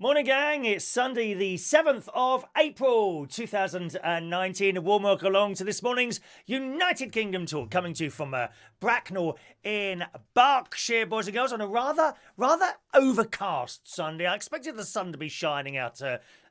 Morning, gang. It's Sunday, the 7th of April, 2019. A warm welcome along to this morning's United Kingdom talk, coming to you from Bracknell in Berkshire, boys and girls, on a rather overcast Sunday. I expected the sun to be shining out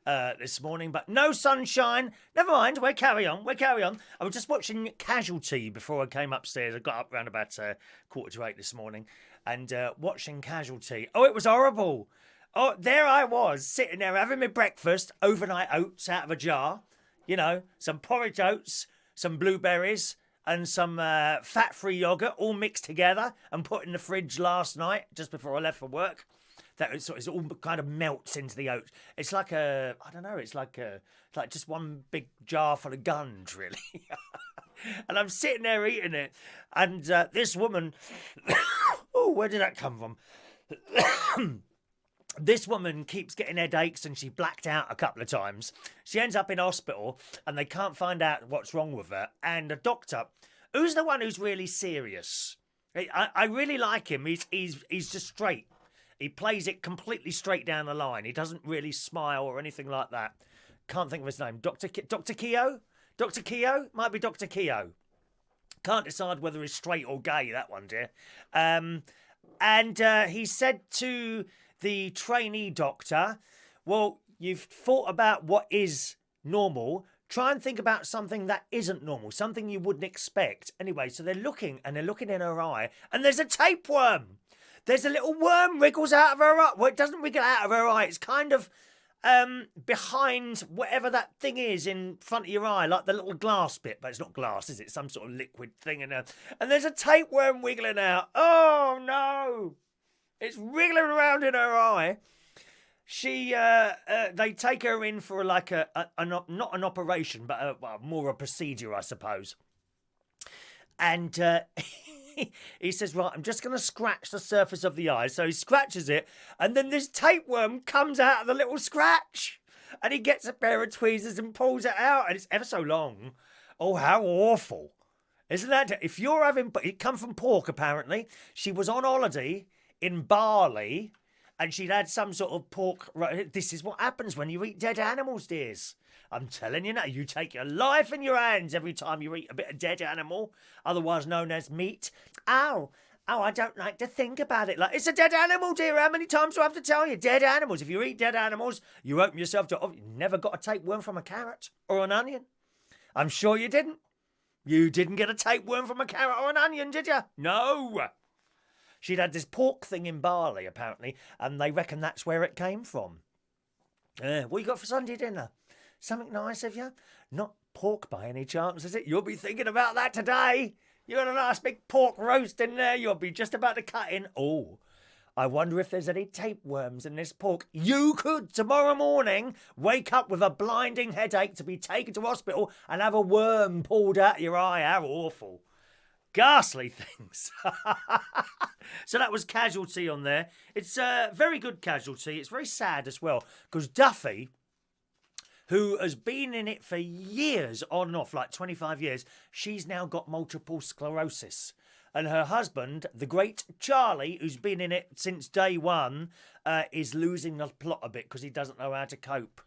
this morning, but no sunshine. Never mind, we'll carry on. I was just watching Casualty before I came upstairs. I got up around about 7:45 this morning and watching Casualty. Oh, it was horrible. Oh, there I was, sitting there having my breakfast, overnight oats out of a jar. You know, some porridge oats, some blueberries, and some fat-free yoghurt, all mixed together and put in the fridge last night, just before I left for work. That it all kind of melts into the oats. It's like it's like just one big jar full of guns, really. And I'm sitting there eating it, and this woman, oh, where did that come from? This woman keeps getting headaches and she blacked out a couple of times. She ends up in hospital and they can't find out what's wrong with her. And the doctor, who's the one who's really serious? I really like him. He's just straight. He plays it completely straight down the line. He doesn't really smile or anything like that. Can't think of his name. Dr. Keogh? Dr. Keogh? Might be Dr. Keogh. Can't decide whether he's straight or gay, that one, dear. And he said to the trainee doctor, well, you've thought about what is normal. Try and think about something that isn't normal, something you wouldn't expect. Anyway, so they're looking in her eye, and there's a tapeworm. There's a little worm wriggles out of her eye. Well, it doesn't wriggle out of her eye. It's kind of behind whatever that thing is in front of your eye, like the little glass bit. But it's not glass, is it? It's some sort of liquid thing. And there's a tapeworm wiggling out. Oh, no. It's wriggling around in her eye. They take her in for like not an operation, but more a procedure, I suppose. And he says, right, I'm just going to scratch the surface of the eye. So he scratches it, and then this tapeworm comes out of the little scratch. And he gets a pair of tweezers and pulls it out, and it's ever so long. Oh, how awful. Isn't that? If you're having... It come from pork, apparently. She was on holiday in Bali, and she'd had some sort of pork. This is what happens when you eat dead animals, dears. I'm telling you now, you take your life in your hands every time you eat a bit of dead animal, otherwise known as meat. Oh, I don't like to think about it. Like, it's a dead animal, dear. How many times do I have to tell you? Dead animals. If you eat dead animals, you open yourself to... Oh, you never got a tapeworm from a carrot or an onion. I'm sure you didn't. You didn't get a tapeworm from a carrot or an onion, did you? No. She'd had this pork thing in Bali, apparently, and they reckon that's where it came from. What you got for Sunday dinner? Something nice, have you? Not pork by any chance, is it? You'll be thinking about that today. You got a nice big pork roast in there. You'll be just about to cut in. Oh, I wonder if there's any tapeworms in this pork. You could, tomorrow morning, wake up with a blinding headache to be taken to hospital and have a worm pulled out of your eye. How awful. Ghastly things. So that was Casualty on there. It's a very good Casualty. It's very sad as well, because Duffy, who has been in it for years on and off, like 25 years, she's now got multiple sclerosis. And her husband, the great Charlie, who's been in it since day one, is losing the plot a bit because he doesn't know how to cope.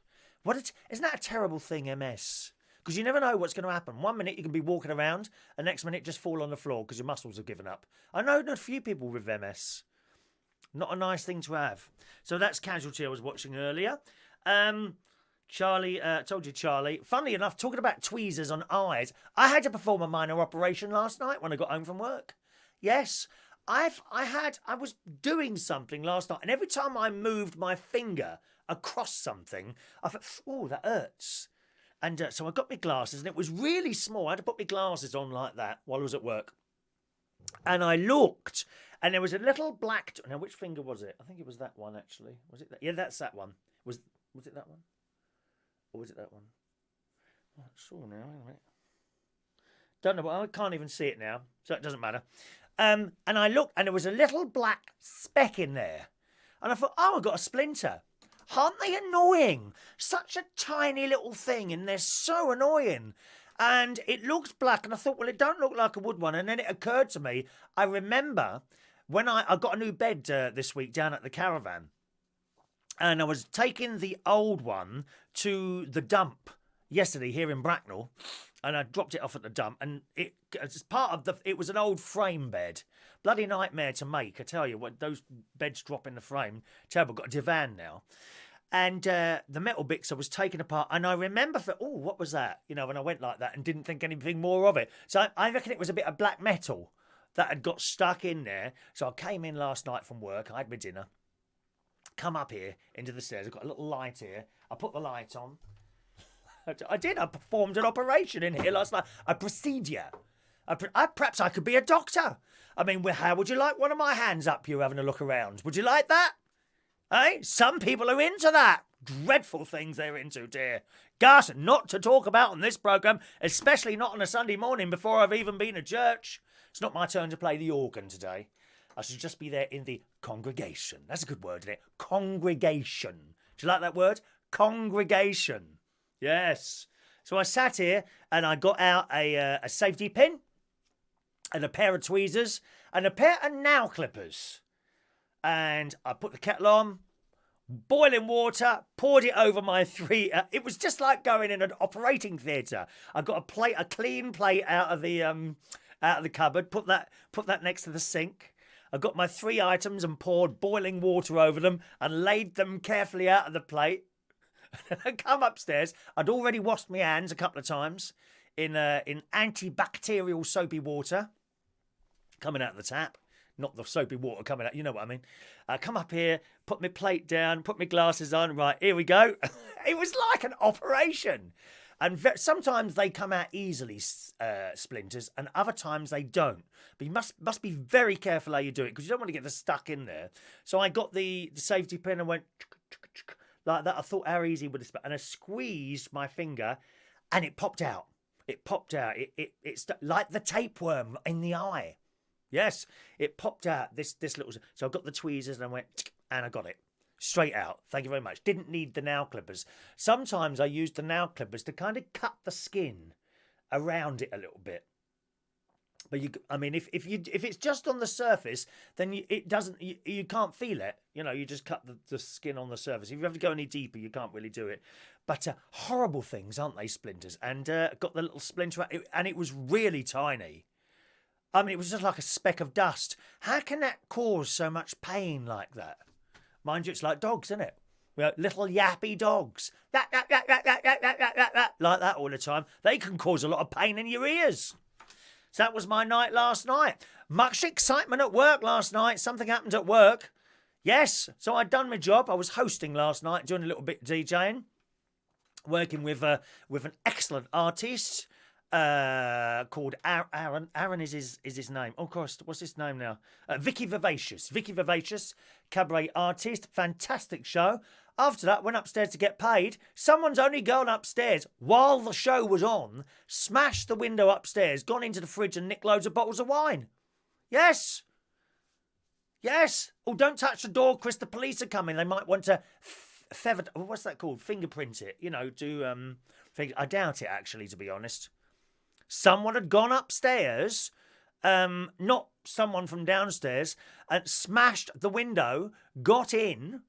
Isn't that a terrible thing, MS? Because you never know what's going to happen. 1 minute you can be walking around, and next minute just fall on the floor because your muscles have given up. I know a few people with MS. Not a nice thing to have. So that's Casualty I was watching earlier. Charlie, told you Charlie. Funnily enough, talking about tweezers on eyes, I had to perform a minor operation last night when I got home from work. Yes, I was doing something last night, and every time I moved my finger across something, I thought, oh, that hurts. And so I got my glasses, and it was really small. I had to put my glasses on like that while I was at work. And I looked, and there was a little black... Now, which finger was it? I think it was that one, actually. Was it that? Yeah, that's that one. Was it that one? Or was it that one? Oh, I saw now. Hang on a minute. Don't know. I can't even see it now, so it doesn't matter. And I looked, and there was a little black speck in there. And I thought, oh, I got a splinter. Aren't they annoying? Such a tiny little thing, and they're so annoying. And it looks black, and I thought, well, it don't look like a wood one. And then it occurred to me, I remember when I got a new bed this week down at the caravan. And I was taking the old one to the dump yesterday here in Bracknell, and I dropped it off at the dump, and it's part of it was an old frame bed. Bloody nightmare to make, I tell you. What those beds drop in the frame. Terrible. Got a divan now. And the metal bits I was taking apart, and I remember what was that? You know, when I went like that and didn't think anything more of it. So I reckon it was a bit of black metal that had got stuck in there. So I came in last night from work, I had my dinner, come up here into the stairs. I've got a little light here. I put the light on. I performed an operation in here last night. A procedure. Perhaps I could be a doctor. I mean, how would you like one of my hands up you having a look around? Would you like that? Eh? Some people are into that. Dreadful things they're into, dear. Gus, not to talk about on this programme, especially not on a Sunday morning before I've even been to church. It's not my turn to play the organ today. I should just be there in the congregation. That's a good word, isn't it? Congregation. Do you like that word? Congregation. Yes. So I sat here and I got out a safety pin and a pair of tweezers and a pair of nail clippers. And I put the kettle on, boiling water, poured it over my three. It was just like going in an operating theatre. I got a clean plate out of the cupboard. Put that next to the sink. I got my 3 items and poured boiling water over them and laid them carefully out of the plate. And I come upstairs. I'd already washed my hands a couple of times in antibacterial soapy water coming out of the tap. Not the soapy water coming out, you know what I mean. I come up here, put my plate down, put my glasses on. Right, here we go. It was like an operation. And sometimes they come out easily, splinters, and other times they don't. But you must be very careful how you do it, because you don't want to get stuck in there. So I got the safety pin and went like that. I thought how easy would it be. And I squeezed my finger and it popped out. It popped out. It's like the tapeworm in the eye. Yes, it popped out, this little... So I got the tweezers and I went, and I got it. Straight out. Thank you very much. Didn't need the nail clippers. Sometimes I use the nail clippers to kind of cut the skin around it a little bit. But if it's just on the surface, then you can't feel it. You know, you just cut the skin on the surface. If you have to go any deeper, you can't really do it. But horrible things, aren't they, splinters? And got the little splinter, and it was really tiny. I mean, it was just like a speck of dust. How can that cause so much pain like that? Mind you, it's like dogs, isn't it? You know, little yappy dogs. Like that all the time. They can cause a lot of pain in your ears. So that was my night last night. Much excitement at work last night. Something happened at work. Yes, so I'd done my job. I was hosting last night, doing a little bit of DJing. Working with an excellent artist. Called Aaron. Aaron is his name. Oh, of course, what's his name now? Vicky Vivacious, cabaret artist. Fantastic show. After that, went upstairs to get paid. Someone's only gone upstairs while the show was on, smashed the window upstairs, gone into the fridge and nicked loads of bottles of wine. Yes. Oh, don't touch the door, Chris. The police are coming. They might want to what's that called? Fingerprint it. You know, do I doubt it, actually, to be honest. Someone had gone upstairs, not someone from downstairs, and smashed the window, got in,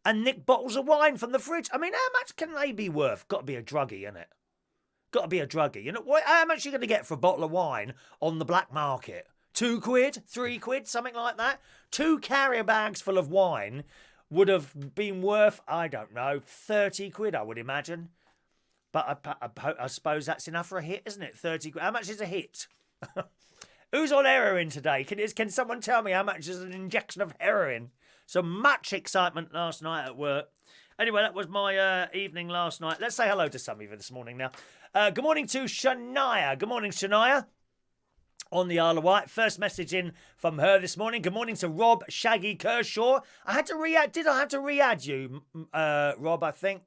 and nicked bottles of wine from the fridge. I mean, how much can they be worth? Got to be a druggie, innit? Got to be a druggie. You know, how much are you going to get for a bottle of wine on the black market? 2 quid? 3 quid? Something like that? 2 carrier bags full of wine would have been worth, I don't know, 30 quid, I would imagine. But I suppose that's enough for a hit, isn't it? 30 quid. How much is a hit? Who's on heroin today? Can someone tell me how much is an injection of heroin? So much excitement last night at work. Anyway, that was my evening last night. Let's say hello to some of you this morning now. Good morning to Shania. Good morning, Shania. On the Isle of Wight. First message in from her this morning. Good morning to Rob Shaggy Kershaw. Did I have to re-add you, Rob, I think?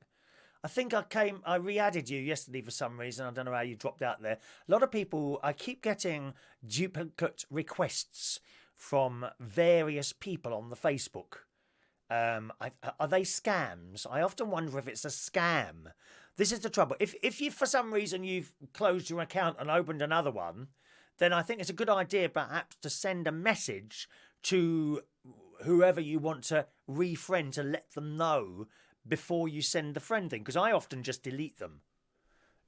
I re-added you yesterday for some reason. I don't know how you dropped out there. A lot of people, I keep getting duplicate requests from various people on the Facebook. Are they scams? I often wonder if it's a scam. This is the trouble. If you, for some reason, you've closed your account and opened another one, then I think it's a good idea perhaps to send a message to whoever you want to refriend to let them know before you send the friend thing. Because I often just delete them.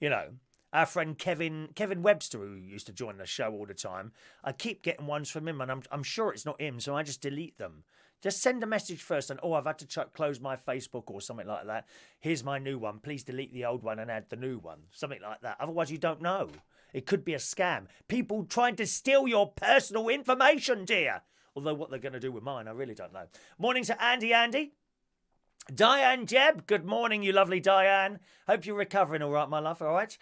You know, our friend Kevin Webster, who used to join the show all the time, I keep getting ones from him, and I'm sure it's not him, so I just delete them. Just send a message first, and I've had to close my Facebook or something like that. Here's my new one. Please delete the old one and add the new one. Something like that. Otherwise, you don't know. It could be a scam. People trying to steal your personal information, dear. Although what they're going to do with mine, I really don't know. Morning to Andy. Diane Jeb, good morning, you lovely Diane. Hope you're recovering all right, my love, all right?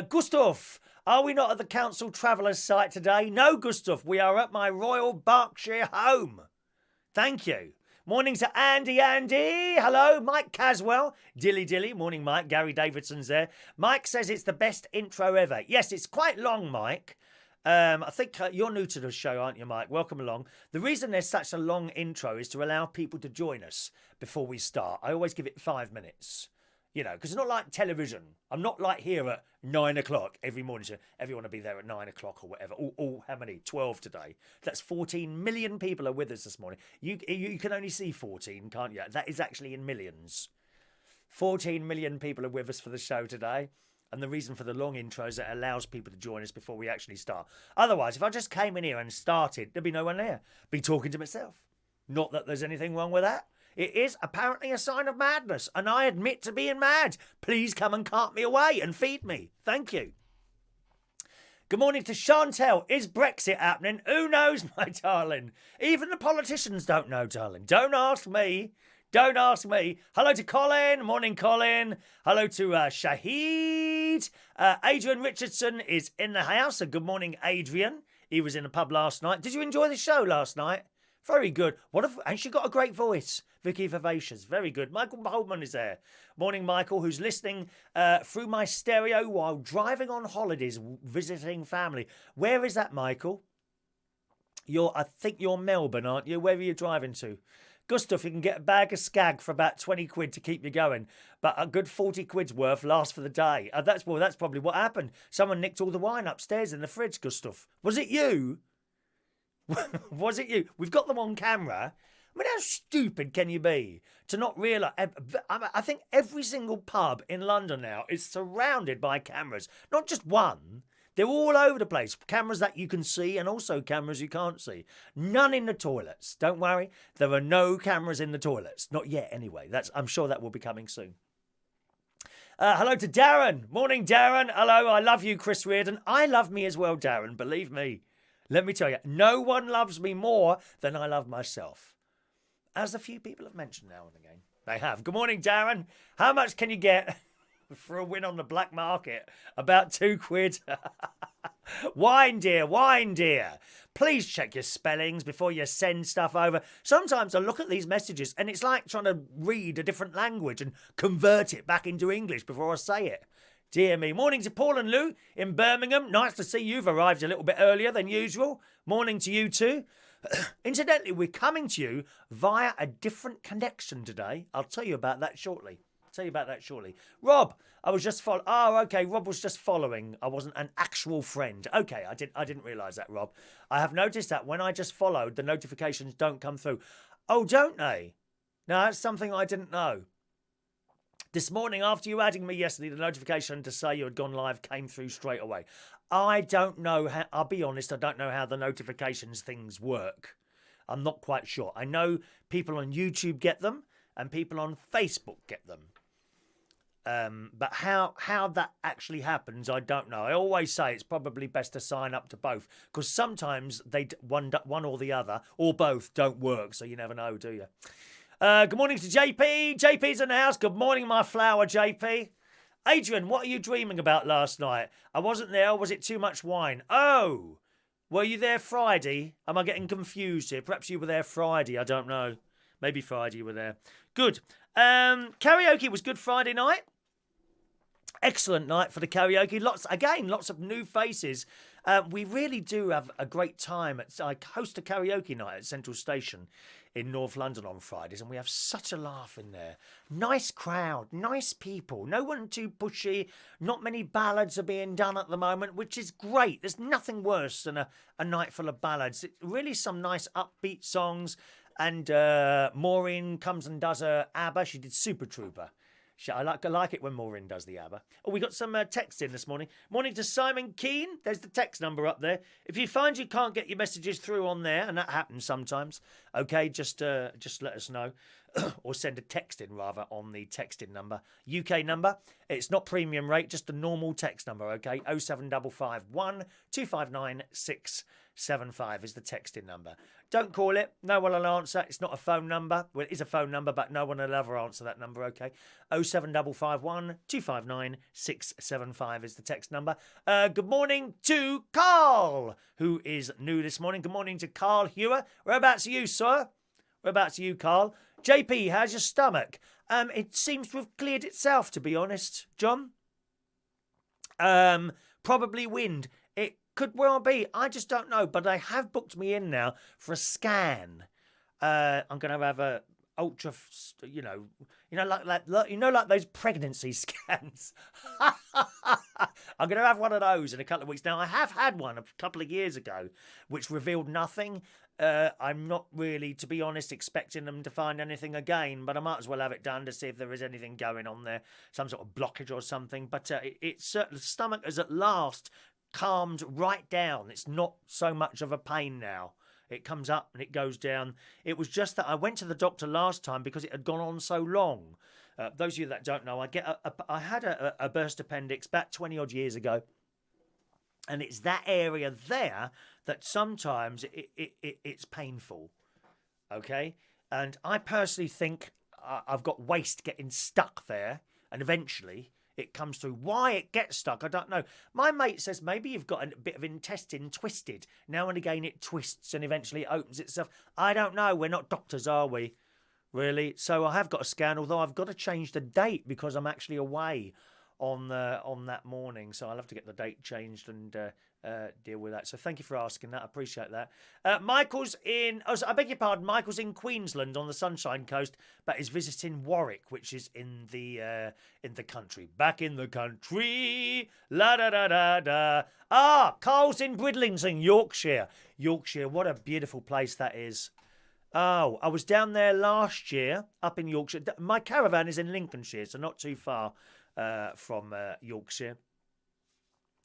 Gustav, are we not at the council travellers site today? No, Gustav, we are at my Royal Berkshire home. Thank you. Morning to Andy. Hello, Mike Caswell. Dilly. Morning, Mike. Gary Davidson's there. Mike says it's the best intro ever. Yes, it's quite long, Mike. I think you're new to the show, aren't you, Mike? Welcome along. The reason there's such a long intro is to allow people to join us before we start. I always give it 5 minutes, you know, because it's not like television. I'm not like here at 9 o'clock every morning. So everyone will be there at 9 o'clock or whatever. How many? 12 today. That's 14 million people are with us this morning. You can only see 14, can't you? That is actually in millions. 14 million people are with us for the show today. And the reason for the long intro is it allows people to join us before we actually start. Otherwise, if I just came in here and started, there'd be no one there. Be talking to myself. Not that there's anything wrong with that. It is apparently a sign of madness, and I admit to being mad. Please come and cart me away and feed me. Thank you. Good morning to Chantel. Is Brexit happening? Who knows, my darling? Even the politicians don't know, darling. Don't ask me. Don't ask me. Hello to Colin. Morning, Colin. Hello to Shahid. Adrian Richardson is in the house. So good morning, Adrian. He was in a pub last night. Did you enjoy the show last night? Very good. And she got a great voice. Vicky Vivacious. Very good. Michael Holdman is there. Morning, Michael, who's listening through my stereo while driving on holidays, visiting family. Where is that, Michael? I think you're Melbourne, aren't you? Where are you driving to? Gustav, you can get a bag of skag for about 20 quid to keep you going. But a good 40 quid's worth lasts for the day. That's probably what happened. Someone nicked all the wine upstairs in the fridge, Gustav. Was it you? Was it you? We've got them on camera. I mean, how stupid can you be to not realise? I think every single pub in London now is surrounded by cameras. Not just one. They're all over the place. Cameras that you can see and also cameras you can't see. None in the toilets. Don't worry. There are no cameras in the toilets. Not yet, anyway. I'm sure that will be coming soon. Hello to Darren. Morning, Darren. Hello. I love you, Chris Reardon. I love me as well, Darren. Believe me. Let me tell you, no one loves me more than I love myself. As a few people have mentioned now and again. They have. Good morning, Darren. How much can you get for a win on the black market? About 2 quid. Wine dear. Please check your spellings before you send stuff over. Sometimes I look at these messages and it's like trying to read a different language and convert it back into English before I say it. Dear me. Morning to Paul and Lou in Birmingham. Nice to see you've arrived a little bit earlier than usual. Morning to you too. Incidentally, we're coming to you via a different connection today. I'll tell you about that shortly. Rob, I was just following. Oh, okay. Rob was just following. I wasn't an actual friend. Okay, I didn't realise that, Rob. I have noticed that when I just followed, the notifications don't come through. Oh, don't they? No, that's something I didn't know. This morning, after you adding me yesterday, the notification to say you had gone live came through straight away. I don't know how. I'll be honest. I don't know how the notifications things work. I'm not quite sure. I know people on YouTube get them and people on Facebook get them. But how that actually happens, I don't know. I always say it's probably best to sign up to both because sometimes one or the other or both don't work, so you never know, do you? Good morning to JP. JP's in the house. Good morning, my flower, JP. Adrian, what are you dreaming about last night? I wasn't there. Was it too much wine? Oh, were you there Friday? Am I getting confused here? Perhaps you were there Friday. I don't know. Maybe Friday you were there. Good. Karaoke was good Friday night. Excellent night for the karaoke. Lots of new faces. We really do have a great time. I host a karaoke night at Central Station in North London on Fridays, and we have such a laugh in there. Nice crowd, nice people. No one too pushy. Not many ballads are being done at the moment, which is great. There's nothing worse than a night full of ballads. Really some nice upbeat songs. And Maureen comes and does a Abba. She did Super Trooper. I like it when Maureen does the Abba. Oh, we got some texts in this morning. Morning to Simon Keane. There's the text number up there. If you find you can't get your messages through on there, and that happens sometimes, okay, just let us know. Or send a text in, rather, on the texting number. UK number. It's not premium rate, just a normal text number, okay? 07551 259 675 is the texting number. Don't call it. No one will answer. It's not a phone number. Well, it is a phone number, but no one will ever answer that number, okay? 07551 259 675 is the text number. Good morning to Carl, who is new this morning. Good morning to Carl Hewer. Whereabouts are you, sir? Whereabouts are you, Carl? JP, how's your stomach? It seems to have cleared itself, to be honest, John. Probably wind. It could well be. I just don't know. But they have booked me in now for a scan. I'm going to have a ultra, like those pregnancy scans. I'm going to have one of those in a couple of weeks. Now, I have had one a couple of years ago, which revealed nothing. I'm not really, to be honest, expecting them to find anything again, but I might as well have it done to see if there is anything going on there, some sort of blockage or something. But it's certainly, the stomach has at last calmed right down. It's not so much of a pain now. It comes up and it goes down. It was just that I went to the doctor last time because it had gone on so long. Those of you that don't know, I had a burst appendix about 20 odd years ago. And it's that area there that sometimes it's painful, okay? And I personally think I've got waste getting stuck there, and eventually it comes through. Why it gets stuck, I don't know. My mate says maybe you've got a bit of intestine twisted. Now and again it twists and eventually it opens itself. I don't know. We're not doctors, are we? Really? So I have got a scan, although I've got to change the date because I'm actually away on that morning, so I'll have to get the date changed and deal with that. So thank you for asking that. I appreciate that. Michael's in. Oh, I beg your pardon. Michael's in Queensland on the Sunshine Coast, but is visiting Warwick, which is in the country. Back in the country. La da da da da. Ah, Carl's in Bridlington, Yorkshire. Yorkshire, what a beautiful place that is. Oh, I was down there last year, up in Yorkshire. My caravan is in Lincolnshire, so not too far from Yorkshire,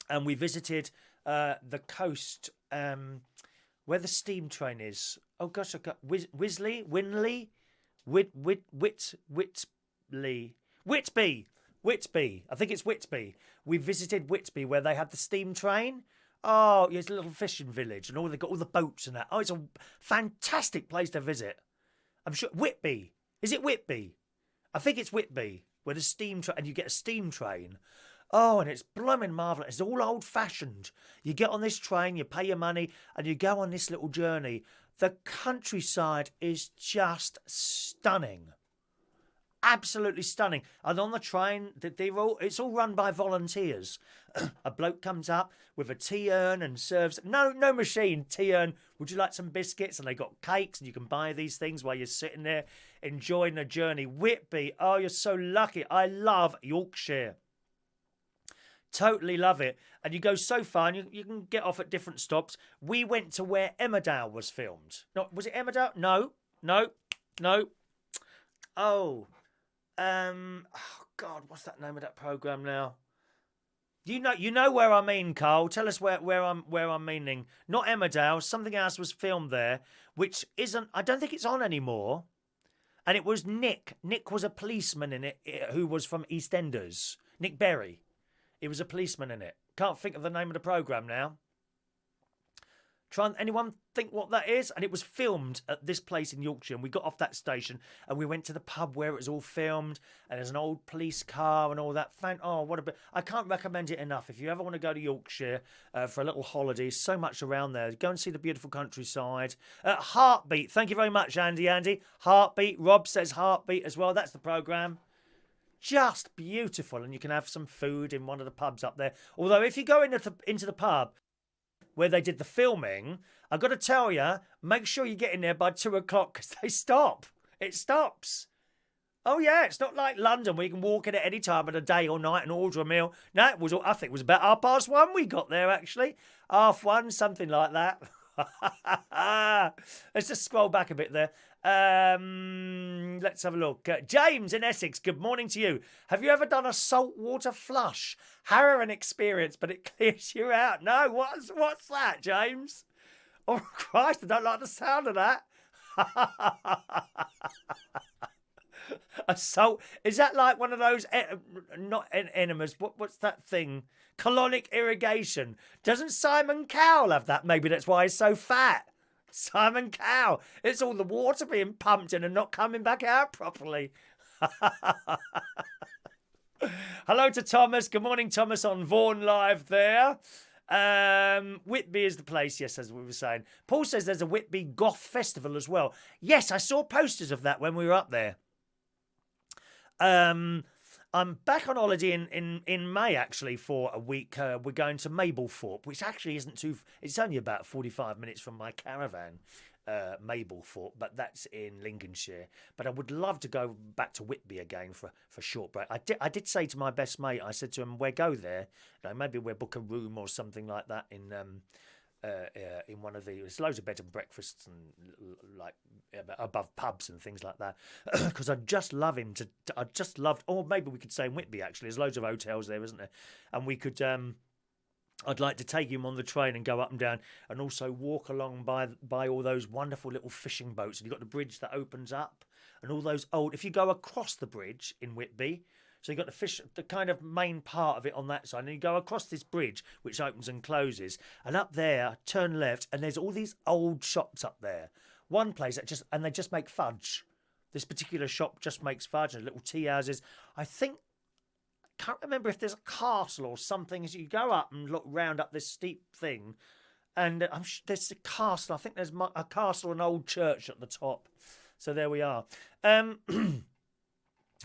and we visited the coast where the steam train is. Oh gosh, I got Whitley, Whitby. I think it's Whitby. We visited Whitby where they had the steam train. Oh, yeah, it's a little fishing village, and they've got all the boats and that. Oh, it's a fantastic place to visit. I'm sure Whitby. Is it Whitby? I think it's Whitby. Where the steam train, and you get a steam train. Oh, and it's blooming marvellous. It's all old-fashioned. You get on this train, you pay your money, and you go on this little journey. The countryside is just stunning. Absolutely stunning. And on the train, it's all run by volunteers. A bloke comes up with a tea urn and serves... No machine, tea urn. Would you like some biscuits? And they got cakes, and you can buy these things while you're sitting there enjoying the journey. Whitby, oh, you're so lucky. I love Yorkshire. Totally love it. And you go so far, and you can get off at different stops. We went to where Emmerdale was filmed. No, was it Emmerdale? No. Oh, God, what's that name of that programme now? You know where I mean, Carl. Tell us where I'm meaning. Not Emmerdale. Something else was filmed there, which isn't. I don't think it's on anymore. And it was Nick. Nick was a policeman in it, who was from EastEnders. Nick Berry. He was a policeman in it. Can't think of the name of the programme now. Anyone think what that is? And it was filmed at this place in Yorkshire. And we got off that station and we went to the pub where it was all filmed. And there's an old police car and all that. Oh, what a bit. I can't recommend it enough. If you ever want to go to Yorkshire for a little holiday, so much around there. Go and see the beautiful countryside. Heartbeat. Thank you very much, Andy. Heartbeat. Rob says Heartbeat as well. That's the programme. Just beautiful. And you can have some food in one of the pubs up there. Although if you go into the pub where they did the filming, I've got to tell you, make sure you get in there by 2 o'clock because they stop. It stops. Oh, yeah, it's not like London where you can walk in at any time of the day or night and order a meal. No, I think it was about 1:30 we got there, actually. 1:30, something like that. Let's just scroll back a bit there. Let's have a look. James in Essex, good morning to you. Have you ever done a saltwater flush? Harrowing experience, but it clears you out. No, what's that, James? Oh, Christ, I don't like the sound of that. A salt, is that like one of those not enemas? What's that thing? Colonic irrigation. Doesn't Simon Cowell have that? Maybe that's why he's so fat. Simon Cowell. It's all the water being pumped in and not coming back out properly. Hello to Thomas. Good morning, Thomas, on Vaughan Live there. Whitby is the place, yes, as we were saying. Paul says there's a Whitby Goth Festival as well. Yes, I saw posters of that when we were up there. I'm back on holiday in May, actually, for a week. We're going to Mablethorpe, which actually isn't too... It's only about 45 minutes from my caravan, Mablethorpe, but that's in Lincolnshire. But I would love to go back to Whitby again for a short break. I did say to my best mate, I said to him, we'll go there. You know, maybe we'll book a room or something like that in one of the... There's loads of bed and breakfasts and like above pubs and things like that. Because I just love him to... I just loved... Or maybe we could say in Whitby, actually. There's loads of hotels there, isn't there? And we could... I'd like to take him on the train and go up and down and also walk along by all those wonderful little fishing boats. And you've got the bridge that opens up and all those old... If you go across the bridge in Whitby... So you've got the kind of main part of it on that side. And you go across this bridge, which opens and closes. And up there, turn left, and there's all these old shops up there. One place and they just make fudge. This particular shop just makes fudge and little tea houses. I can't remember if there's a castle or something as you go up and look round up this steep thing. And there's a castle. I think there's a castle, an old church at the top. So there we are.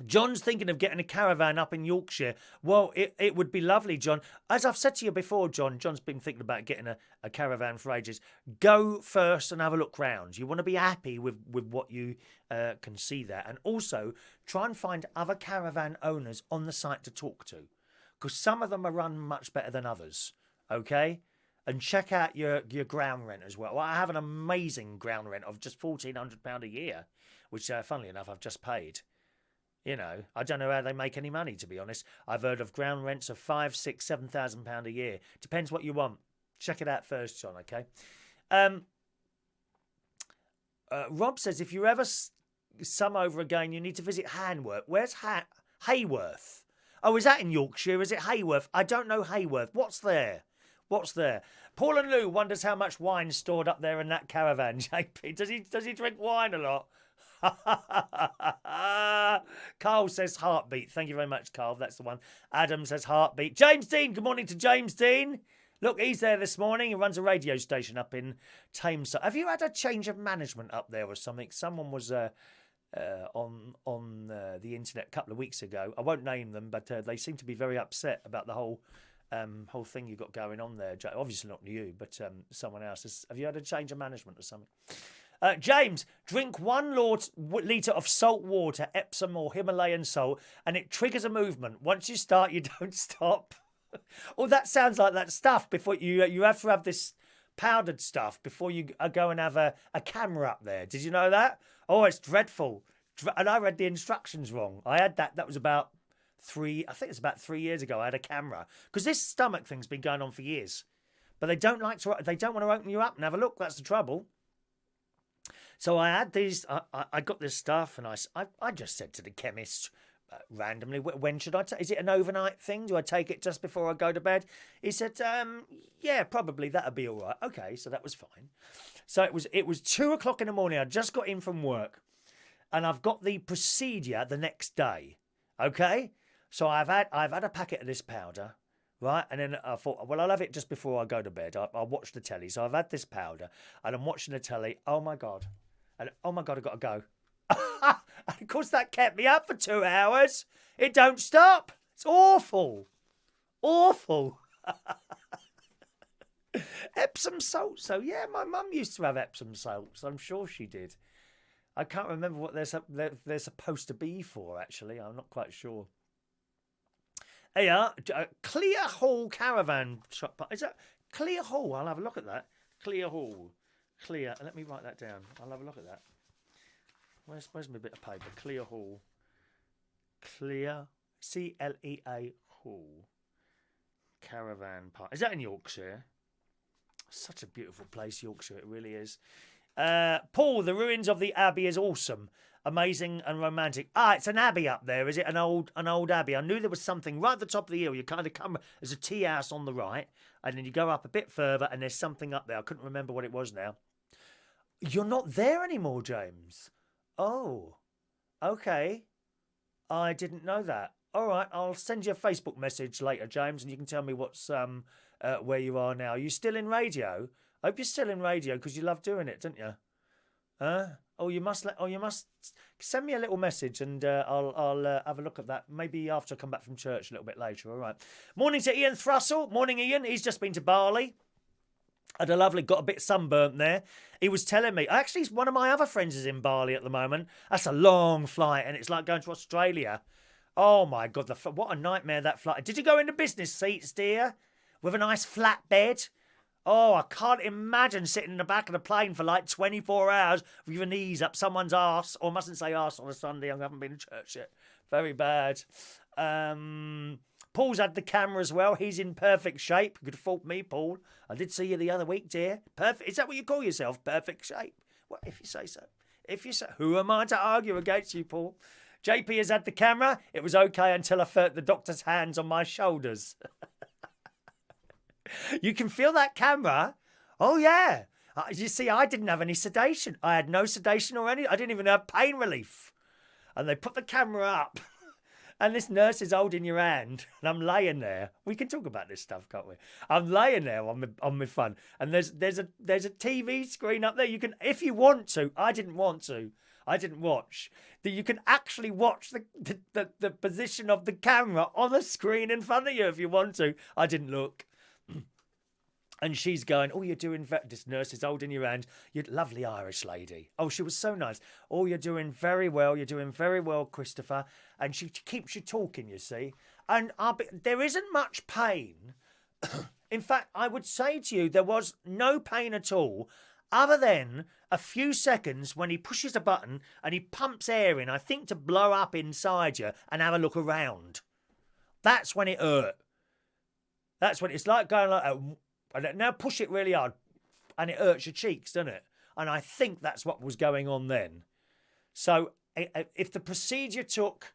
John's thinking of getting a caravan up in Yorkshire. Well, it would be lovely, John. As I've said to you before, John's been thinking about getting a caravan for ages. Go first and have a look round. You want to be happy with what you can see there. And also, try and find other caravan owners on the site to talk to. Because some of them are run much better than others. Okay? And check out your ground rent as well. I have an amazing ground rent of just £1,400 a year. Which, funnily enough, I've just paid. You know, I don't know how they make any money, to be honest. I've heard of ground rents of £5,000, £6,000, £7,000 a year. Depends what you want. Check it out first, John, okay? Rob says, if you ever come over again, you need to visit Hanworth. Where's Hayworth? Oh, is that in Yorkshire? Is it Hayworth? I don't know Hayworth. What's there? Paul and Lou wonders how much wine's stored up there in that caravan, JP. Does he drink wine a lot? Carl says heartbeat. Thank you very much, Carl. That's the one. Adam says heartbeat. James Dean. Good morning to James Dean. Look, he's there this morning. He runs a radio station up in Tameside. Have you had a change of management up there or something? Someone was on the internet a couple of weeks ago. I won't name them, but they seem to be very upset about the whole thing you got going on there. Obviously not you, but someone else. Have you had a change of management or something? James, drink 1 litre of salt water, Epsom or Himalayan salt, and it triggers a movement. Once you start, you don't stop. Oh, that sounds like that stuff before you have to have this powdered stuff before you go and have a camera up there. Did you know that? Oh, it's dreadful. And I read the instructions wrong. I had that. That was about I think it's about 3 years ago. I had a camera because this stomach thing's been going on for years, but they don't want to open you up and have a look. That's the trouble. So I had these, I got this stuff, and I just said to the chemist randomly, when should I take? Is it an overnight thing? Do I take it just before I go to bed? He said, yeah, probably that'll be all right. Okay, so that was fine. So it was 2 o'clock in the morning. I just got in from work, and I've got the procedure the next day. Okay, so I've had a packet of this powder. Right, and then I thought, well, I'll have it just before I go to bed. I'll watch the telly. So I've had this powder, and I'm watching the telly. Oh my God, I've got to go. And of course, that kept me up for 2 hours. It don't stop. It's awful. Epsom salt. So yeah, my mum used to have Epsom salts. I'm sure she did. I can't remember what they're supposed to be for. Actually, I'm not quite sure. Yeah, Clear Hall Caravan Shop. Is that Clear Hall? I'll have a look at that. Clear Hall. Clear. Let me write that down. I'll have a look at that. Where's my bit of paper? Clear Hall. Clear. CLEA Hall. Caravan Park. Is that in Yorkshire? Such a beautiful place, Yorkshire. It really is. Paul, the ruins of the abbey is awesome. Amazing and romantic. It's an abbey up there, is it? An old abbey. I knew there was something right at the top of the hill. You kind of come, there's a tea house on the right, and then you go up a bit further, and there's something up there. I couldn't remember what it was now. You're not there anymore, James. Oh, okay. I didn't know that. All right, I'll send you a Facebook message later, James, and you can tell me what's where you are now. Are you still in radio? I hope you're still in radio because you love doing it, don't you? You must send me a little message and I'll have a look at that. Maybe after I come back from church a little bit later. All right. Morning to Ian Thrussell. Morning, Ian. He's just been to Bali. Got a bit sunburnt there. He was telling me, actually, one of my other friends is in Bali at the moment. That's a long flight and it's like going to Australia. Oh my God, what a nightmare that flight. Did you go in the business seats, dear? With a nice flat bed? Oh, I can't imagine sitting in the back of the plane for like 24 hours with your knees up someone's arse. Or mustn't say arse on a Sunday. I haven't been to church yet. Very bad. Paul's had the camera as well. He's in perfect shape. You could fault me, Paul. I did see you the other week, dear. Perfect. Is that what you call yourself? Perfect shape? Well, if you say so. If you say, who am I to argue against you, Paul? JP has had the camera. It was okay until I felt the doctor's hands on my shoulders. You can feel that camera. Oh, yeah. You see, I didn't have any sedation. I had no sedation or any. I didn't even have pain relief. And they put the camera up. And this nurse is holding your hand. And I'm laying there. We can talk about this stuff, can't we? I'm laying there on my phone. And there's a TV screen up there. You can, if you want to. I didn't want to. I didn't watch. That you can actually watch the position of the camera on the screen in front of you if you want to. I didn't look. And she's going, oh, you're doing... This nurse is holding your hand. You're lovely Irish lady. Oh, she was so nice. Oh, you're doing very well. You're doing very well, Christopher. And she keeps you talking, you see. And there isn't much pain. In fact, I would say to you, there was no pain at all, other than a few seconds when he pushes a button and he pumps air in, I think to blow up inside you and have a look around. That's when it hurt. That's when it's like going like that. And now push it really hard and it hurts your cheeks, doesn't it? And I think that's what was going on then. So if the procedure took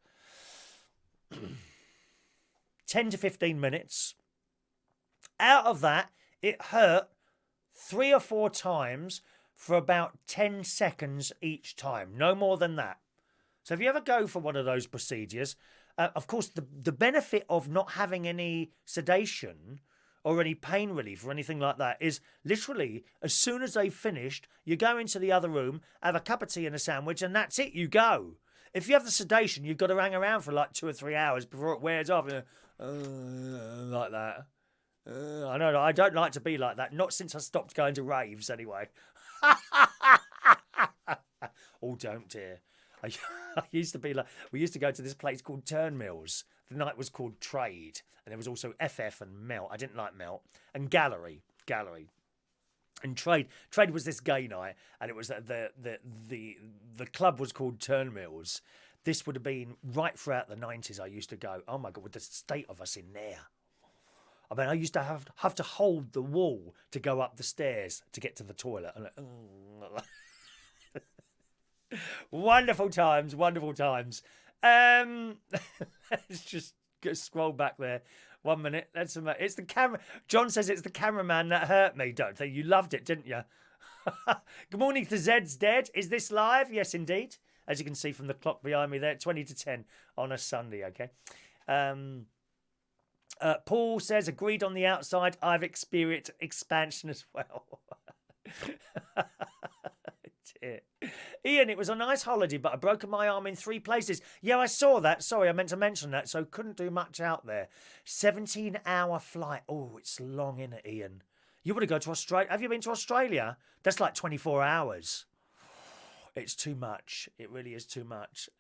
10 to 15 minutes, out of that, it hurt 3 or 4 times for about 10 seconds each time. No more than that. So if you ever go for one of those procedures, of course, the benefit of not having any sedation or any pain relief or anything like that is literally as soon as they've finished, you go into the other room, have a cup of tea and a sandwich, and that's it, you go. If you have the sedation, you've got to hang around for like 2 or 3 hours before it wears off. Like that. I know, I don't like to be like that. Not since I stopped going to raves, anyway. Oh, don't, dear. I used to be like... We used to go to this place called Turnmills. The night was called Trade. And there was also FF and Melt. I didn't like Melt. And Gallery. And Trade was this gay night. And it was the club was called Turnmills. This would have been right throughout the 90s I used to go. Oh, my God, with the state of us in there. I mean, I used to have to hold the wall to go up the stairs to get to the toilet. Wonderful times. Let's just scroll back there. 1 minute. It's the camera. John says it's the cameraman that hurt me, don't they? You loved it, didn't you? Good morning to Zed's Dead. Is this live? Yes, indeed. As you can see from the clock behind me there, 20 to 10 on a Sunday, okay? Paul says, agreed on the outside. I've experienced expansion as well. Dear. Ian, it was a nice holiday, but I broke my arm in 3 places. Yeah, I saw that. Sorry, I meant to mention that. So couldn't do much out there. 17-hour flight. Oh, it's long, isn't it, Ian? You want to go to Australia? Have you been to Australia? That's like 24 hours. It's too much. It really is too much.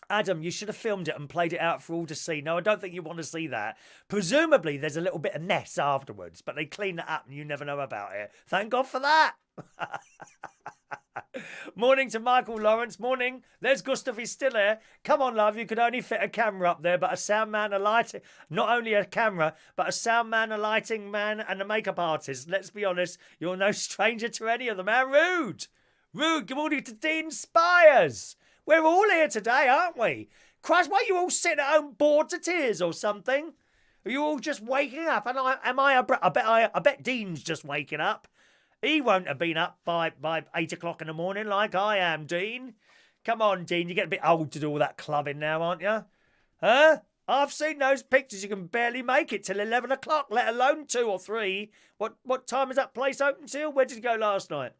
Adam, you should have filmed it and played it out for all to see. No, I don't think you want to see that. Presumably, there's a little bit of mess afterwards, but they clean it up and you never know about it. Thank God for that. Morning to Michael Lawrence. Morning. There's Gustav. He's still here. Come on, love. You could only fit a camera up there, but a sound man, a lighting. Not only a camera, but a sound man, a lighting man, and a makeup artist. Let's be honest. You're no stranger to any of them. How rude. Rude. Good morning to Dean Speirs. We're all here today, aren't we? Christ, why are you all sitting at home bored to tears or something? Are you all just waking up? And I bet Dean's just waking up. He won't have been up by 8 o'clock in the morning like I am, Dean. Come on, Dean, you get a bit old to do all that clubbing now, aren't you? Huh? I've seen those pictures. You can barely make it till 11 o'clock, let alone 2 or 3. What time is that place open till? Where did you go last night?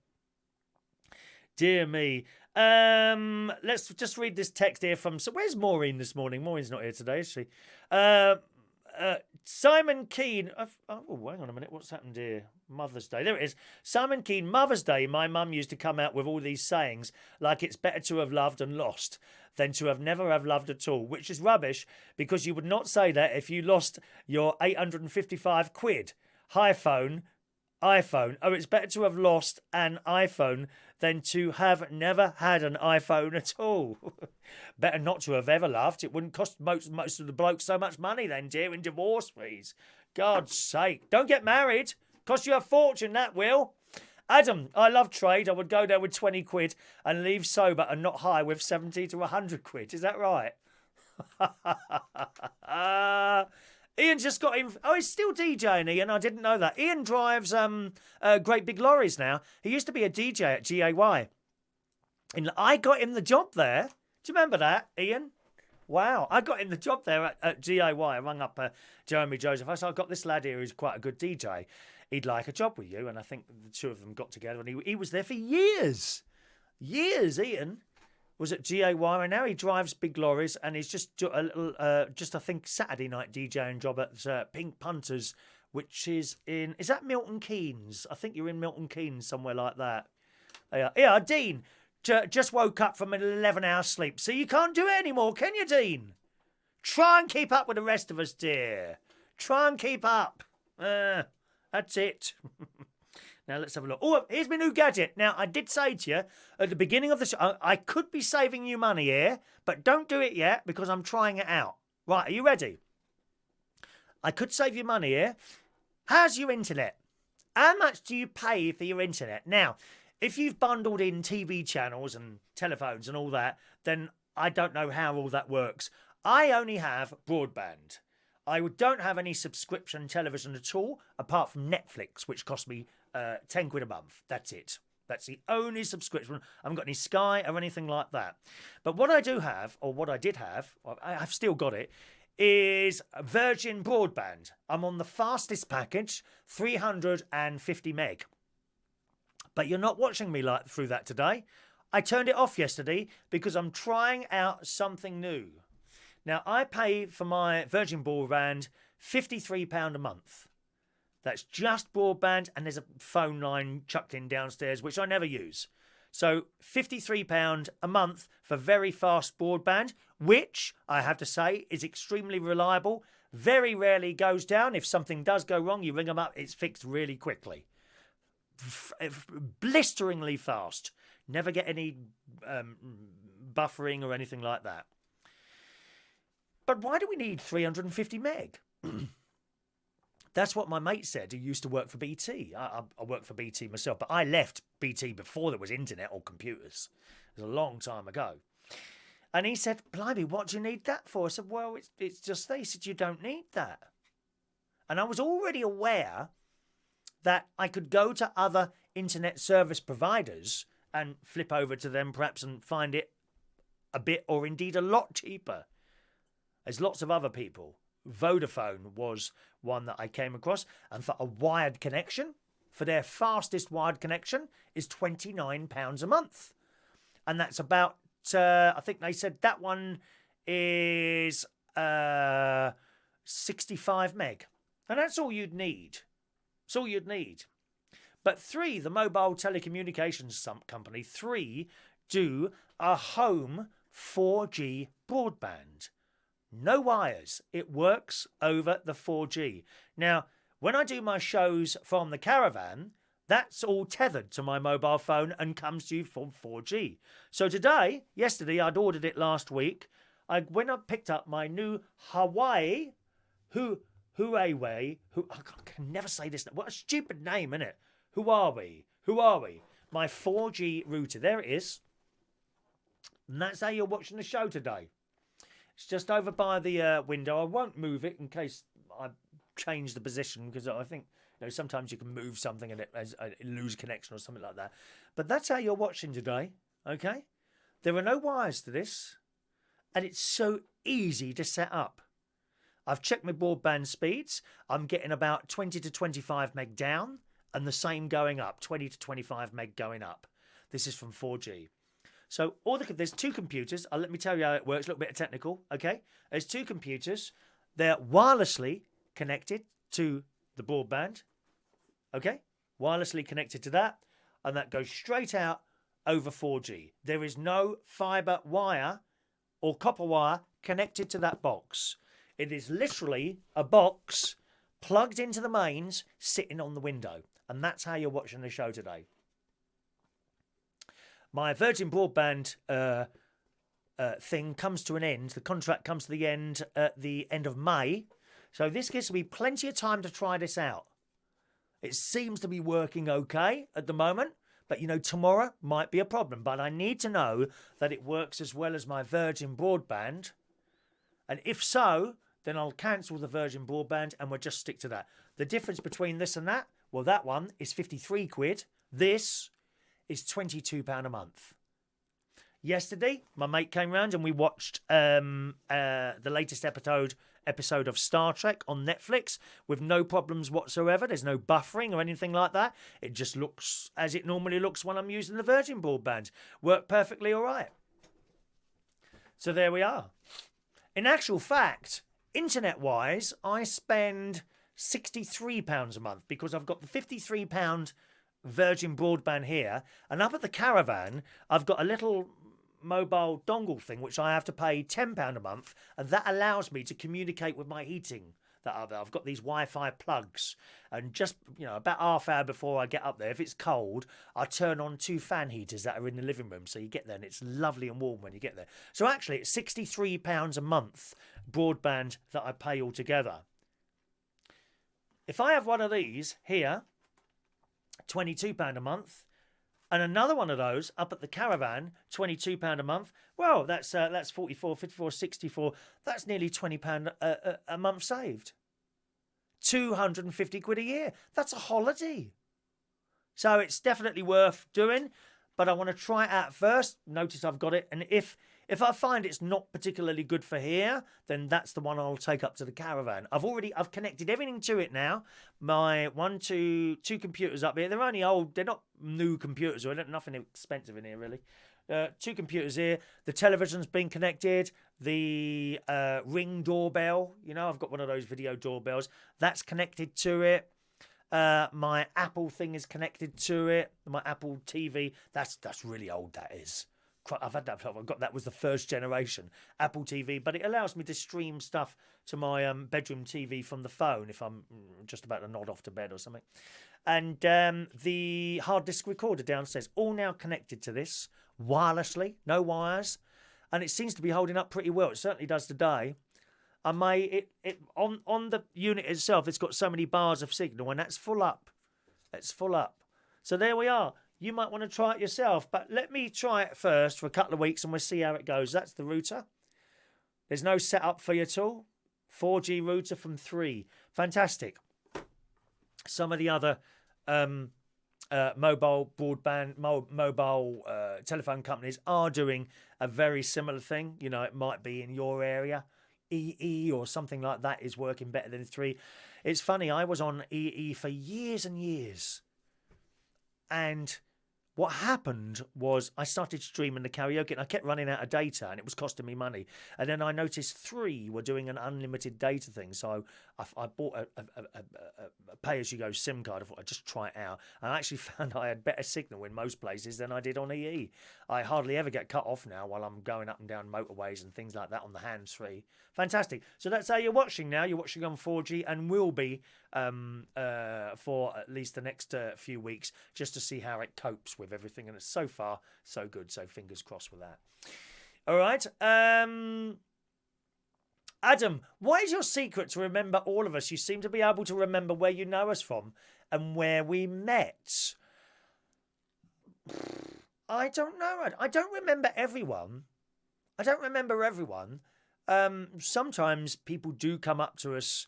Dear me. Let's just read this text here from... So where's Maureen this morning? Maureen's not here today, is she? Simon Keane... Oh, hang on a minute. What's happened here? Mother's Day. There it is. Simon Keane, Mother's Day. My mum used to come out with all these sayings like it's better to have loved and lost than to have never have loved at all, which is rubbish because you would not say that if you lost your 855 quid. iPhone. Oh, it's better to have lost an iPhone than to have never had an iPhone at all. Better not to have ever loved. It wouldn't cost most of the blokes so much money then, dear, in divorce fees. God's sake. Don't get married. Cost you a fortune, that will. Adam, I love trade. I would go there with 20 quid and leave sober and not high with 70 to 100 quid. Is that right? Ian just got in. Oh, he's still DJing, Ian. I didn't know that. Ian drives great big lorries now. He used to be a DJ at GAY. And I got him the job there. Do you remember that, Ian? Wow. I got him the job there at GAY. I rang up Jeremy Joseph. I said, I've got this lad here who's quite a good DJ. He'd like a job with you. And I think the two of them got together. And he was there for years. Years, Ian. Was at GAY, and now he drives big lorries, and he's just a little, I think, Saturday night DJing job at Pink Punters, which is that Milton Keynes? I think you're in Milton Keynes, somewhere like that. Yeah, Dean, just woke up from an 11-hour sleep, so you can't do it anymore, can you, Dean? Try and keep up with the rest of us, dear. Try and keep up. That's it. Now, let's have a look. Oh, here's my new gadget. Now, I did say to you at the beginning of the show, I could be saving you money here, but don't do it yet because I'm trying it out. Right, are you ready? I could save you money here. How's your internet? How much do you pay for your internet? Now, if you've bundled in TV channels and telephones and all that, then I don't know how all that works. I only have broadband. I don't have any subscription television at all, apart from Netflix, which cost me 10 quid a month. That's it. That's the only subscription. I haven't got any Sky or anything like that. But what I do have, or what I did have, I've still got it, is Virgin Broadband. I'm on the fastest package, 350 meg. But you're not watching me through that today. I turned it off yesterday because I'm trying out something new. Now, I pay for my Virgin Broadband £53 a month. That's just broadband, and there's a phone line chucked in downstairs, which I never use. So £53 a month for very fast broadband, which, I have to say, is extremely reliable. Very rarely goes down. If something does go wrong, you ring them up, it's fixed really quickly. Blisteringly fast. Never get any buffering or anything like that. But why do we need 350 meg? That's what my mate said, who used to work for BT. I work for BT myself, but I left BT before there was internet or computers. It was a long time ago. And he said, blimey, what do you need that for? I said, well, it's just that. He said, you don't need that. And I was already aware that I could go to other internet service providers and flip over to them perhaps and find it a bit or indeed a lot cheaper. There's lots of other people. Vodafone was one that I came across, and for a wired connection, for their fastest wired connection, is £29 a month. And that's about, I think they said that one is 65 meg. And that's all you'd need. It's all you'd need. But the mobile telecommunications company, do a home 4G broadband. No wires. It works over the 4G. Now, when I do my shows from the caravan, that's all tethered to my mobile phone and comes to you from 4G. So yesterday, I'd ordered it last week. I picked up my new Huawei, I can never say this. What a stupid name, isn't it? Huawei. My 4G router. There it is. And that's how you're watching the show today. It's just over by the window. I won't move it in case I change the position, because I think sometimes you can move something and it lose connection or something like that. But that's how you're watching today, okay? There are no wires to this, and it's so easy to set up. I've checked my broadband speeds. I'm getting about 20 to 25 meg down, and the same going up, 20 to 25 meg going up. This is from 4G. So there's two computers. Let me tell you how it works. A little bit of technical, okay? There's two computers. They're wirelessly connected to the broadband, okay? Wirelessly connected to that, and that goes straight out over 4G. There is no fibre wire or copper wire connected to that box. It is literally a box plugged into the mains sitting on the window, and that's how you're watching the show today. My Virgin Broadband thing comes to an end. The contract comes to the end at the end of May. So this gives me plenty of time to try this out. It seems to be working okay at the moment. But, tomorrow might be a problem. But I need to know that it works as well as my Virgin Broadband. And if so, then I'll cancel the Virgin Broadband and we'll just stick to that. The difference between this and that, well, that one is 53 quid. This is £22 a month. Yesterday, my mate came round and we watched the latest episode of Star Trek on Netflix with no problems whatsoever. There's no buffering or anything like that. It just looks as it normally looks when I'm using the Virgin Broadband. Worked perfectly all right. So there we are. In actual fact, internet-wise, I spend £63 a month because I've got the £53 Virgin Broadband here, and up at the caravan I've got a little mobile dongle thing which I have to pay £10 a month, and that allows me to communicate with my heating. I've got these Wi-Fi plugs, and just about half hour before I get up there, if it's cold, I turn on 2 fan heaters that are in the living room, so you get there and it's lovely and warm when you get there. So actually it's £63 a month broadband that I pay altogether. If I have one of these here, £22 a month, and another one of those up at the caravan, £22 a month. Well, that's 44, 54, 64. That's nearly £20 a month saved. 250 quid a year. That's a holiday. So it's definitely worth doing, but I want to try it out first. Notice I've got it, and if I find it's not particularly good for here, then that's the one I'll take up to the caravan. I've connected everything to it now. My two computers up here. They're only old. They're not new computers, or nothing expensive in here really. 2 computers here. The television's been connected. The Ring doorbell. I've got one of those video doorbells. That's connected to it. My Apple thing is connected to it. My Apple TV. That's really old. That is. I've had that. I've got that was the first generation Apple TV, but it allows me to stream stuff to my bedroom TV from the phone if I'm just about to nod off to bed or something. And the hard disk recorder downstairs, all now connected to this wirelessly, no wires, and it seems to be holding up pretty well. It certainly does today. On the unit itself, it's got so many bars of signal, and that's full up. It's full up. So there we are. You might want to try it yourself, but let me try it first for a couple of weeks and we'll see how it goes. That's the router. There's no setup for you at all. 4G router from 3. Fantastic. Some of the other mobile broadband, mobile telephone companies are doing a very similar thing. It might be in your area. EE or something like that is working better than 3. It's funny, I was on EE for years and years. And what happened was I started streaming the karaoke and I kept running out of data and it was costing me money. And then I noticed 3 were doing an unlimited data thing. So I bought a pay-as-you-go SIM card. I thought I'd just try it out. And I actually found I had better signal in most places than I did on EE. I hardly ever get cut off now while I'm going up and down motorways and things like that on the hands-free. Fantastic. So that's how you're watching now. You're watching on 4G and will be for at least the next few weeks, just to see how it copes with everything. And it's so far so good, so fingers crossed with that. All right, Adam, what is your secret to remember all of us? You seem to be able to remember where you know us from and where we met. I don't know. I don't remember everyone. Sometimes people do come up to us.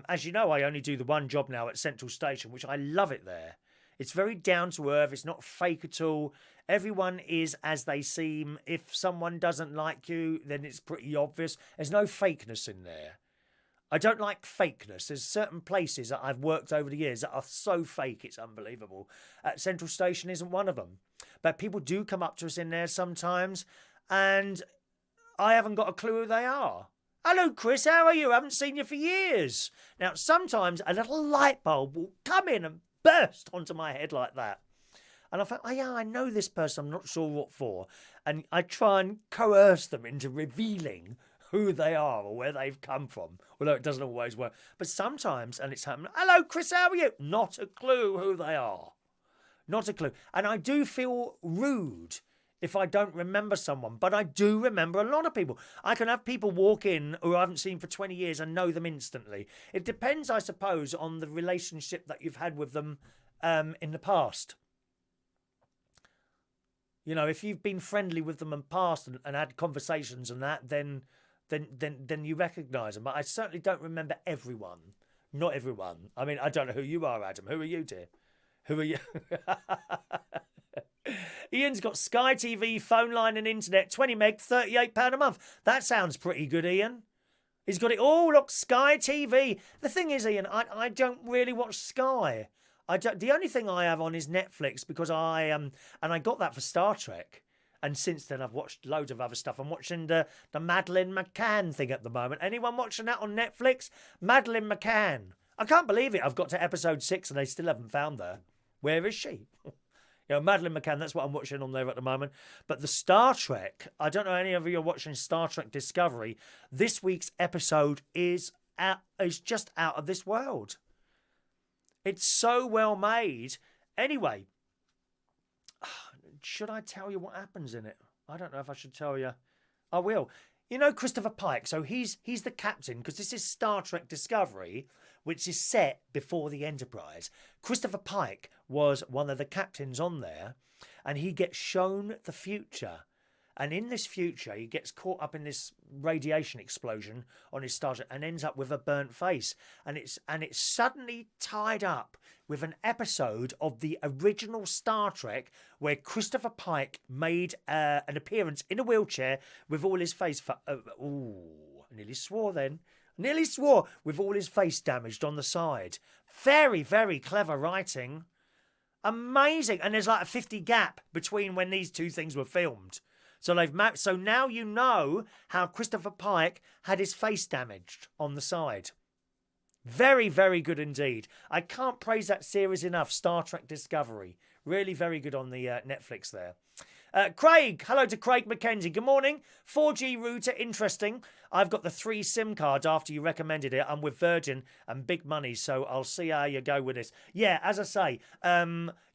As you know, I only do the one job now at Central Station, which I love it there. It's very down to earth. It's not fake at all. Everyone is as they seem. If someone doesn't like you, then it's pretty obvious. There's no fakeness in there. I don't like fakeness. There's certain places that I've worked over the years that are so fake, it's unbelievable. At Central Station isn't one of them. But people do come up to us in there sometimes, and I haven't got a clue who they are. Hello, Chris, how are you? I haven't seen you for years. Now, sometimes a little light bulb will come in and burst onto my head like that. And I thought, oh yeah, I know this person, I'm not sure what for. And I try and coerce them into revealing who they are or where they've come from, although it doesn't always work. But sometimes, and it's happened, hello, Chris, how are you? Not a clue who they are. Not a clue. And I do feel rude if I don't remember someone, but I do remember a lot of people. I can have people walk in who I haven't seen for 20 years and know them instantly. It depends, I suppose, on the relationship that you've had with them in the past. You know, if you've been friendly with them in the past and had conversations and that, then you recognise them. But I certainly don't remember everyone. Not everyone. I mean, I don't know who you are, Adam. Who are you, dear? Who are you? Ian's got Sky TV, phone line and internet, 20 meg, £38 a month. That sounds pretty good, Ian. He's got it all. Look, Sky TV. The thing is, Ian, I don't really watch Sky. The only thing I have on is Netflix because and I got that for Star Trek. And since then, I've watched loads of other stuff. I'm watching the Madeleine McCann thing at the moment. Anyone watching that on Netflix? Madeleine McCann. I can't believe it. I've got to episode 6 and they still haven't found her. Where is she? You know, Madeleine McCann, that's what I'm watching on there at the moment. But the Star Trek, I don't know any of you are watching Star Trek Discovery. This week's episode is just out of this world. It's so well made. Anyway, should I tell you what happens in it? I don't know if I should tell you. I will. You know Christopher Pike, so he's the captain, because this is Star Trek Discovery, which is set before the Enterprise. Christopher Pike was one of the captains on there, and he gets shown the future. And in this future, he gets caught up in this radiation explosion on his starship and ends up with a burnt face. And it's suddenly tied up with an episode of the original Star Trek where Christopher Pike made an appearance in a wheelchair with all his face... I nearly swore then. Nearly swore with all his face damaged on the side. Very, very clever writing. Amazing. And there's like a 50 gap between when these two things were filmed. So so now you know how Christopher Pike had his face damaged on the side. Very, very good indeed. I can't praise that series enough, Star Trek Discovery. Really very good on the Netflix there. Craig, hello to Craig McKenzie. Good morning. 4G router, interesting. I've got the 3 SIM cards after you recommended it. I'm with Virgin and big money, so I'll see how you go with this. Yeah, as I say,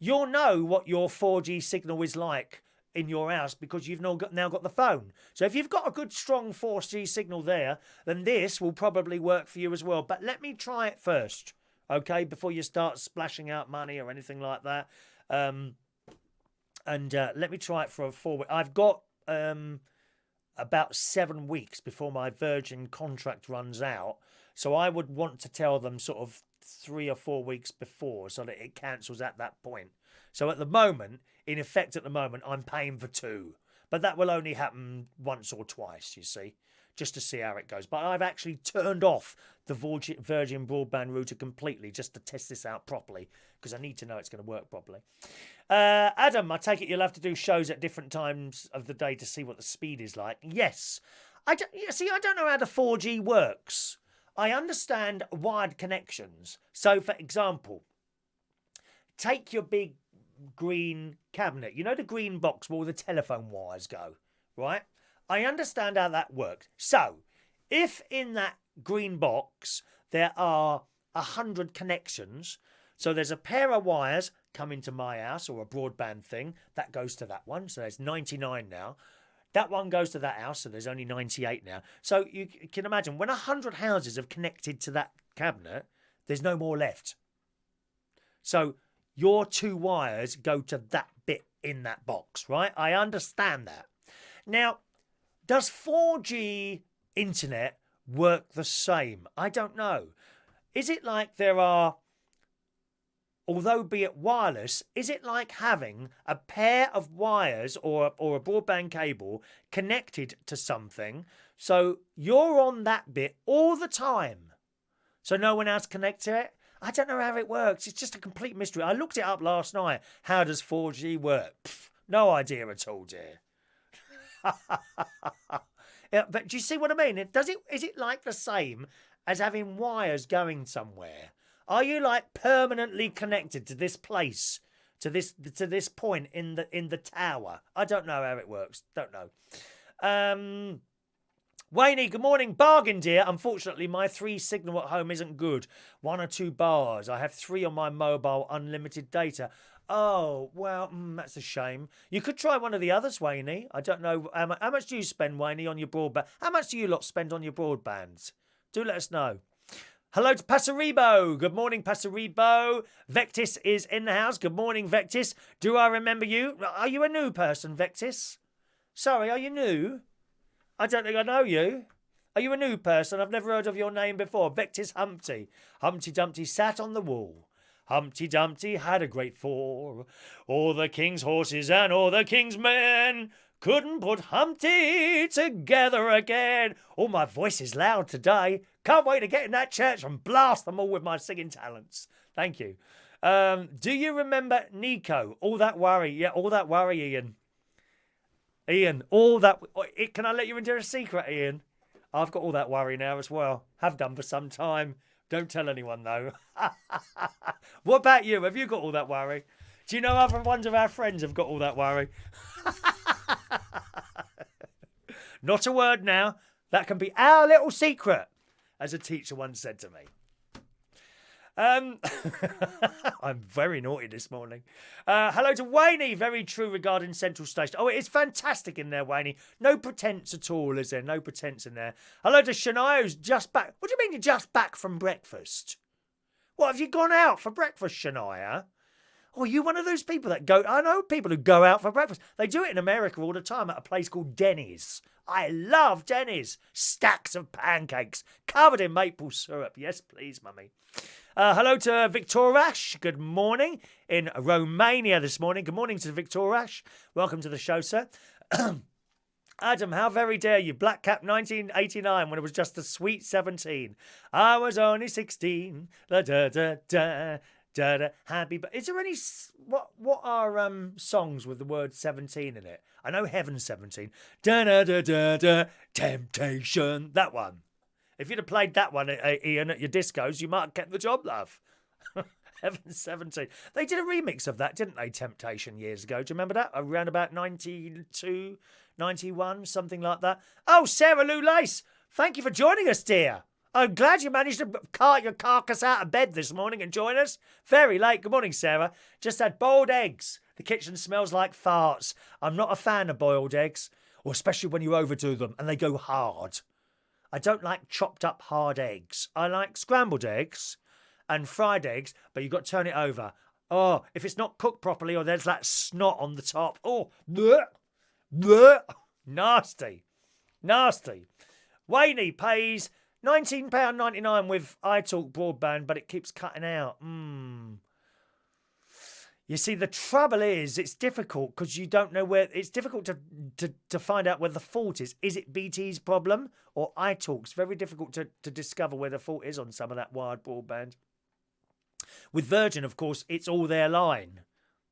you'll know what your 4G signal is like in your house because you've now got the phone. So if you've got a good strong 4G signal there, then this will probably work for you as well. But let me try it first, okay, before you start splashing out money or anything like that. Let me try it for a 4 week. I've got about 7 weeks before my Virgin contract runs out. So I would want to tell them sort of 3 or 4 weeks before so that it cancels at that point. So at the moment, in effect at the moment, I'm paying for 2. But that will only happen once or twice, you see. just to see how it goes. But I've actually turned off the Virgin broadband router completely just to test this out properly because I need to know it's going to work properly. Adam, I take it you'll have to do shows at different times of the day to see what the speed is like. Yes. I don't know how the 4G works. I understand wired connections. So, for example, take your big green cabinet. You know the green box where all the telephone wires go, right? I understand how that works. So, if in that green box there are 100 connections, so there's a pair of wires coming to my house or a broadband thing, that goes to that one, so there's 99 now. That one goes to that house, so there's only 98 now. So you can imagine, when 100 houses have connected to that cabinet, there's no more left. So your 2 wires go to that bit in that box, right? I understand that. Now, does 4G internet work the same? I don't know. Is it like there are, although be it wireless, is it like having a pair of wires or a broadband cable connected to something so you're on that bit all the time so no one else connects to it? I don't know how it works. It's just a complete mystery. I looked it up last night. How does 4G work? Pff, no idea at all, dear. Yeah, but do you see what I mean? Is it like the same as having wires going somewhere? Are you like permanently connected to this place, to this point in the tower? I don't know how it works. Don't know. Wayne, good morning. Bargain, dear. Unfortunately, my 3 signal at home isn't good. 1 or 2 bars. I have 3 on my mobile, unlimited data. Oh, well, that's a shame. You could try one of the others, Wayne. I don't know. How much do you spend, Wayne, on your broadband? How much do you lot spend on your broadbands? Do let us know. Hello to Passeribo. Good morning, Passeribo. Vectis is in the house. Good morning, Vectis. Do I remember you? Are you a new person, Vectis? Sorry, are you new? I don't think I know you. Are you a new person? I've never heard of your name before. Vectis Humpty. Humpty Dumpty sat on the wall. Humpty Dumpty had a great fall. All the king's horses and all the king's men couldn't put Humpty together again. Oh, my voice is loud today. Can't wait to get in that church and blast them all with my singing talents. Thank you. Do you remember Nico? All that worry. Yeah, all that worry, Ian. Ian, all that... Can I let you into a secret, Ian? I've got all that worry now as well. Have done for some time. Don't tell anyone, though. What about you? Have you got all that worry? Do you know other ones of our friends have got all that worry? Not a word now. That can be our little secret, as a teacher once said to me. I'm very naughty this morning. Hello to Wayne. Very true regarding Central Station. Oh, it is fantastic in there, Wayne. No pretense at all, is there? No pretense in there. Hello to Shania, who's just back. What do you mean you're just back from breakfast? What, have you gone out for breakfast, Shania? Oh, are you one of those people that go... I know people who go out for breakfast. They do it in America all the time at a place called Denny's. I love Denny's. Stacks of pancakes covered in maple syrup. Yes, please, mummy. Hello to Victorash. Good morning in Romania this morning. Good morning to Victorash. Welcome to the show, sir. Adam, how very dare you? Black Cap 1989 when it was just a sweet 17. I was only 16. Da da da da. Da, happy, but is there any what are songs with the word 17 in it? I know Heaven's 17. Da da da da da. Temptation. That one. If you'd have played that one, Ian, at your discos, you might have kept the job, love. Heaven's 17. They did a remix of that, didn't they? Temptation years ago. Do you remember that? Around about 92, 91, something like that. Oh, Sarah Lou Lace. Thank you for joining us, dear. I'm glad you managed to cart your carcass out of bed this morning and join us. Very late. Good morning, Sarah. Just had boiled eggs. The kitchen smells like farts. I'm not a fan of boiled eggs, or especially when you overdo them and they go hard. I don't like chopped up hard eggs. I like scrambled eggs and fried eggs, but you've got to turn it over. Oh, if it's not cooked properly or there's that snot on the top. Oh, bleh, bleh. Nasty. Nasty. Wayne pays... £19.99 with iTalk broadband, but it keeps cutting out. You see, the trouble is, it's difficult because you don't know where. It's difficult to find out where the fault is. Is it BT's problem or iTalk's? Very difficult to discover where the fault is on some of that wired broadband. With Virgin, of course, it's all their line.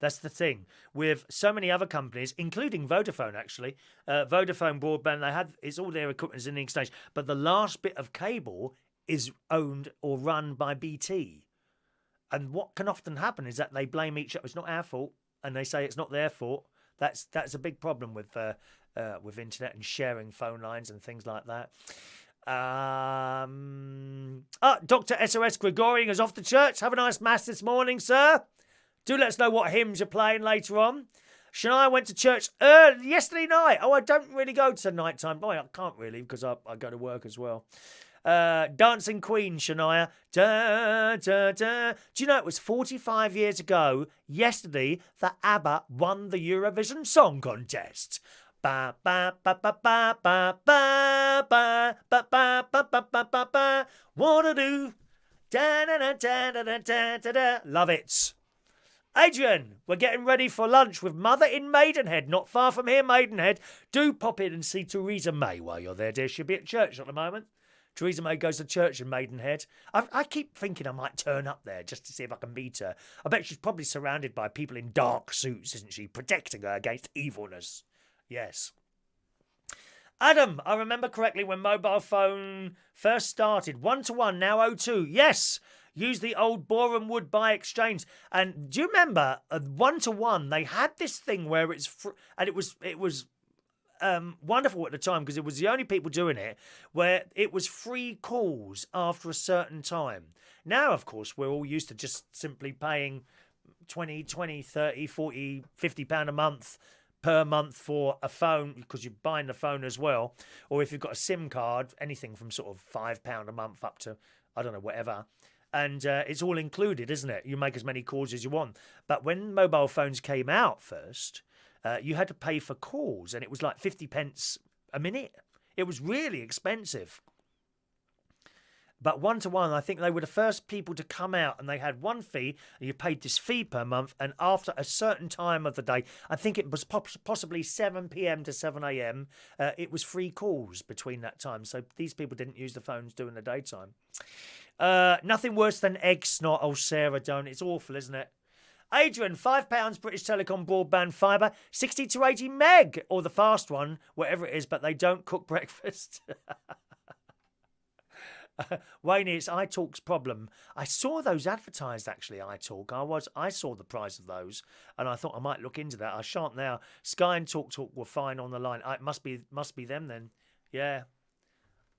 That's the thing. With so many other companies, including Vodafone, actually, Vodafone broadband, it's all their equipment is in the exchange. But the last bit of cable is owned or run by BT. And what can often happen is that they blame each other. It's not our fault, and they say it's not their fault. That's a big problem with internet and sharing phone lines and things like that. Dr. SOS Gregorian is off to church. Have a nice mass this morning, sir. Do let us know what hymns you're playing later on. Shania went to church yesterday night. Oh, I don't really go to night time. Boy, I can't really because I go to work as well. Dancing Queen, Shania. Da, da, da. Do you know it was 45 years ago yesterday that Abba won the Eurovision Song Contest? Ba ba ba ba ba ba ba ba ba ba ba ba ba ba ba. Wanna do? Da da da da da da da da. Love it. Adrian, we're getting ready for lunch with Mother in Maidenhead, not far from here, Maidenhead. Do pop in and see Theresa May while you're there, dear. She'll be at church at the moment. Theresa May goes to church in Maidenhead. I keep thinking I might turn up there just to see if I can meet her. I bet she's probably surrounded by people in dark suits, isn't she? Protecting her against evilness. Yes. Adam, I remember correctly when mobile phone first started. 1-to-1, now 0-2. Yes. Use the old Boreham Wood by exchange. And do you remember 1-to-1? They had this thing where and it was wonderful at the time because it was the only people doing it where it was free calls after a certain time. Now, of course, we're all used to just simply paying 20, 30, 40, 50 pound a month per month for a phone because you're buying the phone as well. Or if you've got a SIM card, anything from sort of £5 a month up to, I don't know, whatever. And it's all included, isn't it? You make as many calls as you want. But when mobile phones came out first, you had to pay for calls, and it was like 50 pence a minute. It was really expensive. But 1-to-1, I think they were the first people to come out, and they had one fee, and you paid this fee per month, and after a certain time of the day, I think it was possibly 7 p.m. to 7 a.m., it was free calls between that time. So these people didn't use the phones during the daytime. Nothing worse than egg snot. Oh, Sarah, don't. It's awful, isn't it? Adrian, £5 British Telecom broadband fibre, 60 to 80 meg, or the fast one, whatever it is, but they don't cook breakfast. Wayne, it's iTalk's problem. I saw those advertised, actually, iTalk. I saw the price of those, and I thought I might look into that. I shan't now. Sky and Talk were fine on the line. It must be them then. Yeah.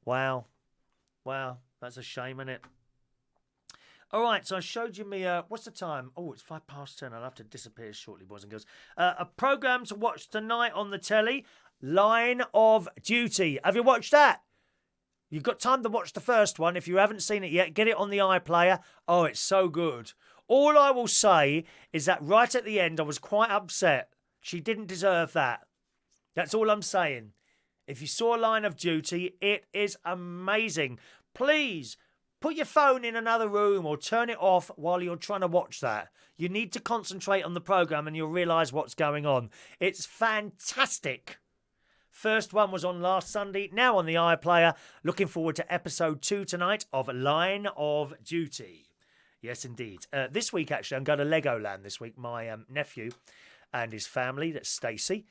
Wow. That's a shame, isn't it? All right, so I showed you me, what's the time? Oh, it's 10:05. I'll have to disappear shortly, boys and girls. A programme to watch tonight on the telly, Line of Duty. Have you watched that? You've got time to watch the first one. If you haven't seen it yet, get it on the iPlayer. Oh, it's so good. All I will say is that right at the end, I was quite upset. She didn't deserve that. That's all I'm saying. If you saw Line of Duty, it is amazing. Please, put your phone in another room or turn it off while you're trying to watch that. You need to concentrate on the programme and you'll realise what's going on. It's fantastic. First one was on last Sunday, now on the iPlayer. Looking forward to episode 2 tonight of Line of Duty. Yes, indeed. This week, actually, I'm going to Legoland this week. My nephew and his family, that's Stacey,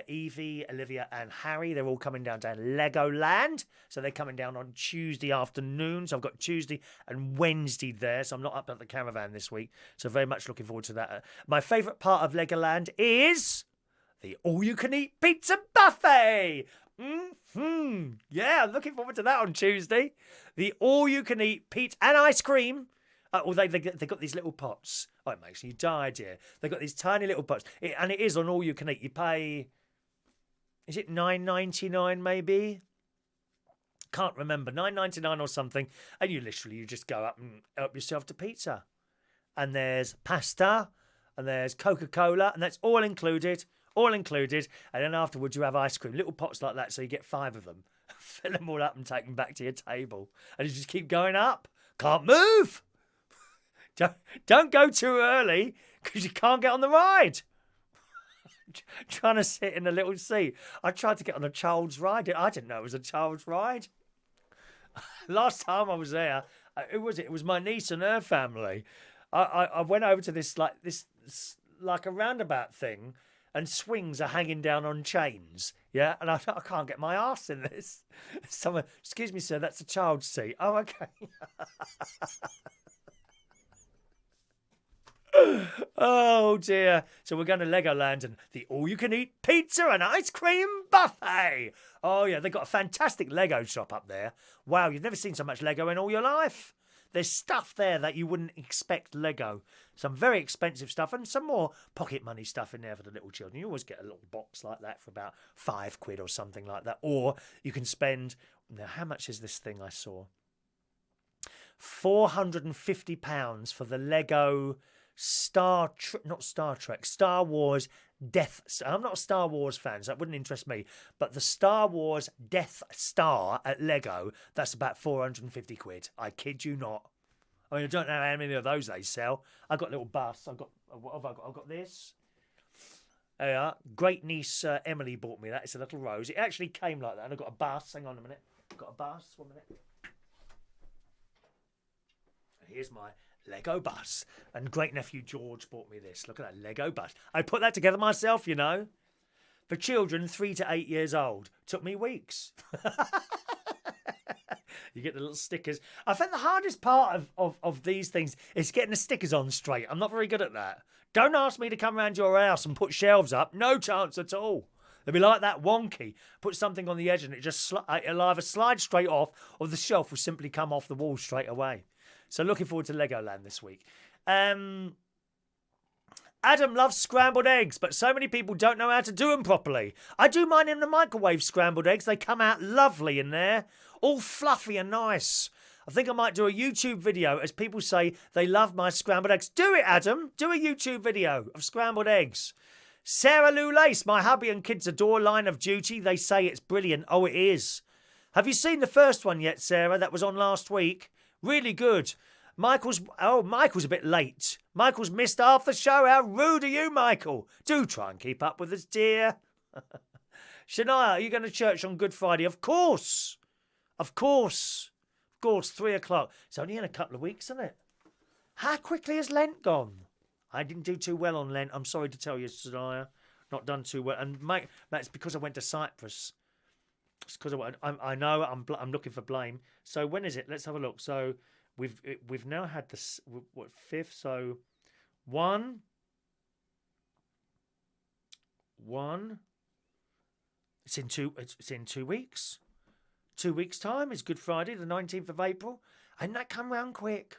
Evie, Olivia and Harry, they're all coming down to Legoland. So they're coming down on Tuesday afternoon. So I've got Tuesday and Wednesday there. So I'm not up at the caravan this week. So very much looking forward to that. My favourite part of Legoland is the all-you-can-eat pizza buffet. Yeah, I'm looking forward to that on Tuesday. The all-you-can-eat pizza and ice cream. Although they've got these little pots. Oh, it makes you die, dear. They've got these tiny little pots. And it is on all you can eat. You pay, is it $9.99 maybe? Can't remember. $9.99 or something. And you just go up and help yourself to pizza. And there's pasta. And there's Coca-Cola. And that's all included. All included. And then afterwards you have ice cream. Little pots like that. So you get 5 of them. Fill them all up and take them back to your table. And you just keep going up. Can't move. Don't go too early because you can't get on the ride. Trying to sit in a little seat. I tried to get on a child's ride. I didn't know it was a child's ride. Last time I was there, it was my niece and her family. I went over to this like a roundabout thing, and swings are hanging down on chains. Yeah, and I can't get my arse in this. Someone, excuse me, sir, that's a child's seat. Oh, okay. Oh dear. So we're going to Legoland and the all-you-can-eat pizza and ice cream buffet. Oh yeah, they've got a fantastic Lego shop up there. Wow, you've never seen so much Lego in all your life. There's stuff there that you wouldn't expect Lego. Some very expensive stuff and some more pocket money stuff in there for the little children. You always get a little box like that for about £5 or something like that. Or you can spend, now how much is this thing I saw? £450 for the Lego Star Wars Death Star. I'm not a Star Wars fan, so that wouldn't interest me. But the Star Wars Death Star at Lego, that's about £450. I kid you not. I mean, I don't know how many of those they sell. I've got a little bus. What have I got? I've got this. There you are. Great niece Emily bought me that. It's a little rose. It actually came like that. And I've got a bus. Hang on a minute. I've got a bus. 1 minute. Here's my Lego bus. And great nephew George bought me this. Look at that Lego bus. I put that together myself, you know. For children 3 to 8 years old. Took me weeks. You get the little stickers. I think the hardest part of these things is getting the stickers on straight. I'm not very good at that. Don't ask me to come around your house and put shelves up. No chance at all. They'll be like that wonky. Put something on the edge and it'll either slide straight off or the shelf will simply come off the wall straight away. So looking forward to Legoland this week. Adam loves scrambled eggs, but so many people don't know how to do them properly. I do mine in the microwave, scrambled eggs. They come out lovely in there, all fluffy and nice. I think I might do a YouTube video as people say they love my scrambled eggs. Do it, Adam. Do a YouTube video of scrambled eggs. Sarah Lou Lace, my hubby and kids adore Line of Duty. They say it's brilliant. Oh, it is. Have you seen the first one yet, Sarah? That was on last week. Really good. Michael's a bit late. Michael's missed half the show. How rude are you, Michael? Do try and keep up with us, dear. Shania, are you going to church on Good Friday? Of course. Of course. Of course, 3 o'clock. It's only in a couple of weeks, isn't it? How quickly has Lent gone? I didn't do too well on Lent. I'm sorry to tell you, Shania. Not done too well. And mate, that's because I went to Cyprus. It's because I know I'm looking for blame. So when is it? Let's have a look. So we've now had this, what, 5th? So one. It's in 2 weeks. 2 weeks' time is Good Friday, the 19th of April. And that come round quick.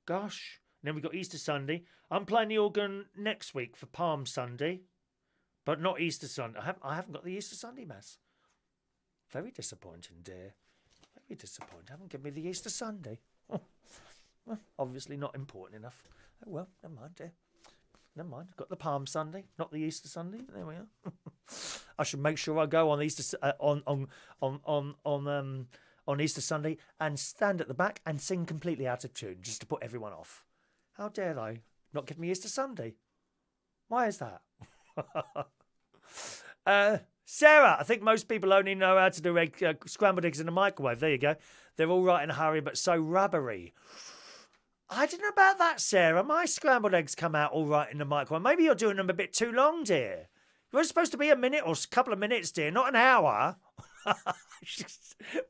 Gosh. And then we've got Easter Sunday. I'm playing the organ next week for Palm Sunday, but not Easter Sunday. I haven't got the Easter Sunday Mass. Very disappointing, dear. Very disappointing. Haven't given me the Easter Sunday. Well, obviously not important enough. Oh well, never mind, dear. Never mind. Got the Palm Sunday, not the Easter Sunday. There we are. I should make sure I go on Easter on Easter Sunday and stand at the back and sing completely out of tune just to put everyone off. How dare they not give me Easter Sunday? Why is that? Sarah, I think most people only know how to do scrambled eggs in the microwave. There you go. They're all right in a hurry, but so rubbery. I don't know about that, Sarah. My scrambled eggs come out all right in the microwave. Maybe you're doing them a bit too long, dear. You're supposed to be a minute or a couple of minutes, dear, not an hour.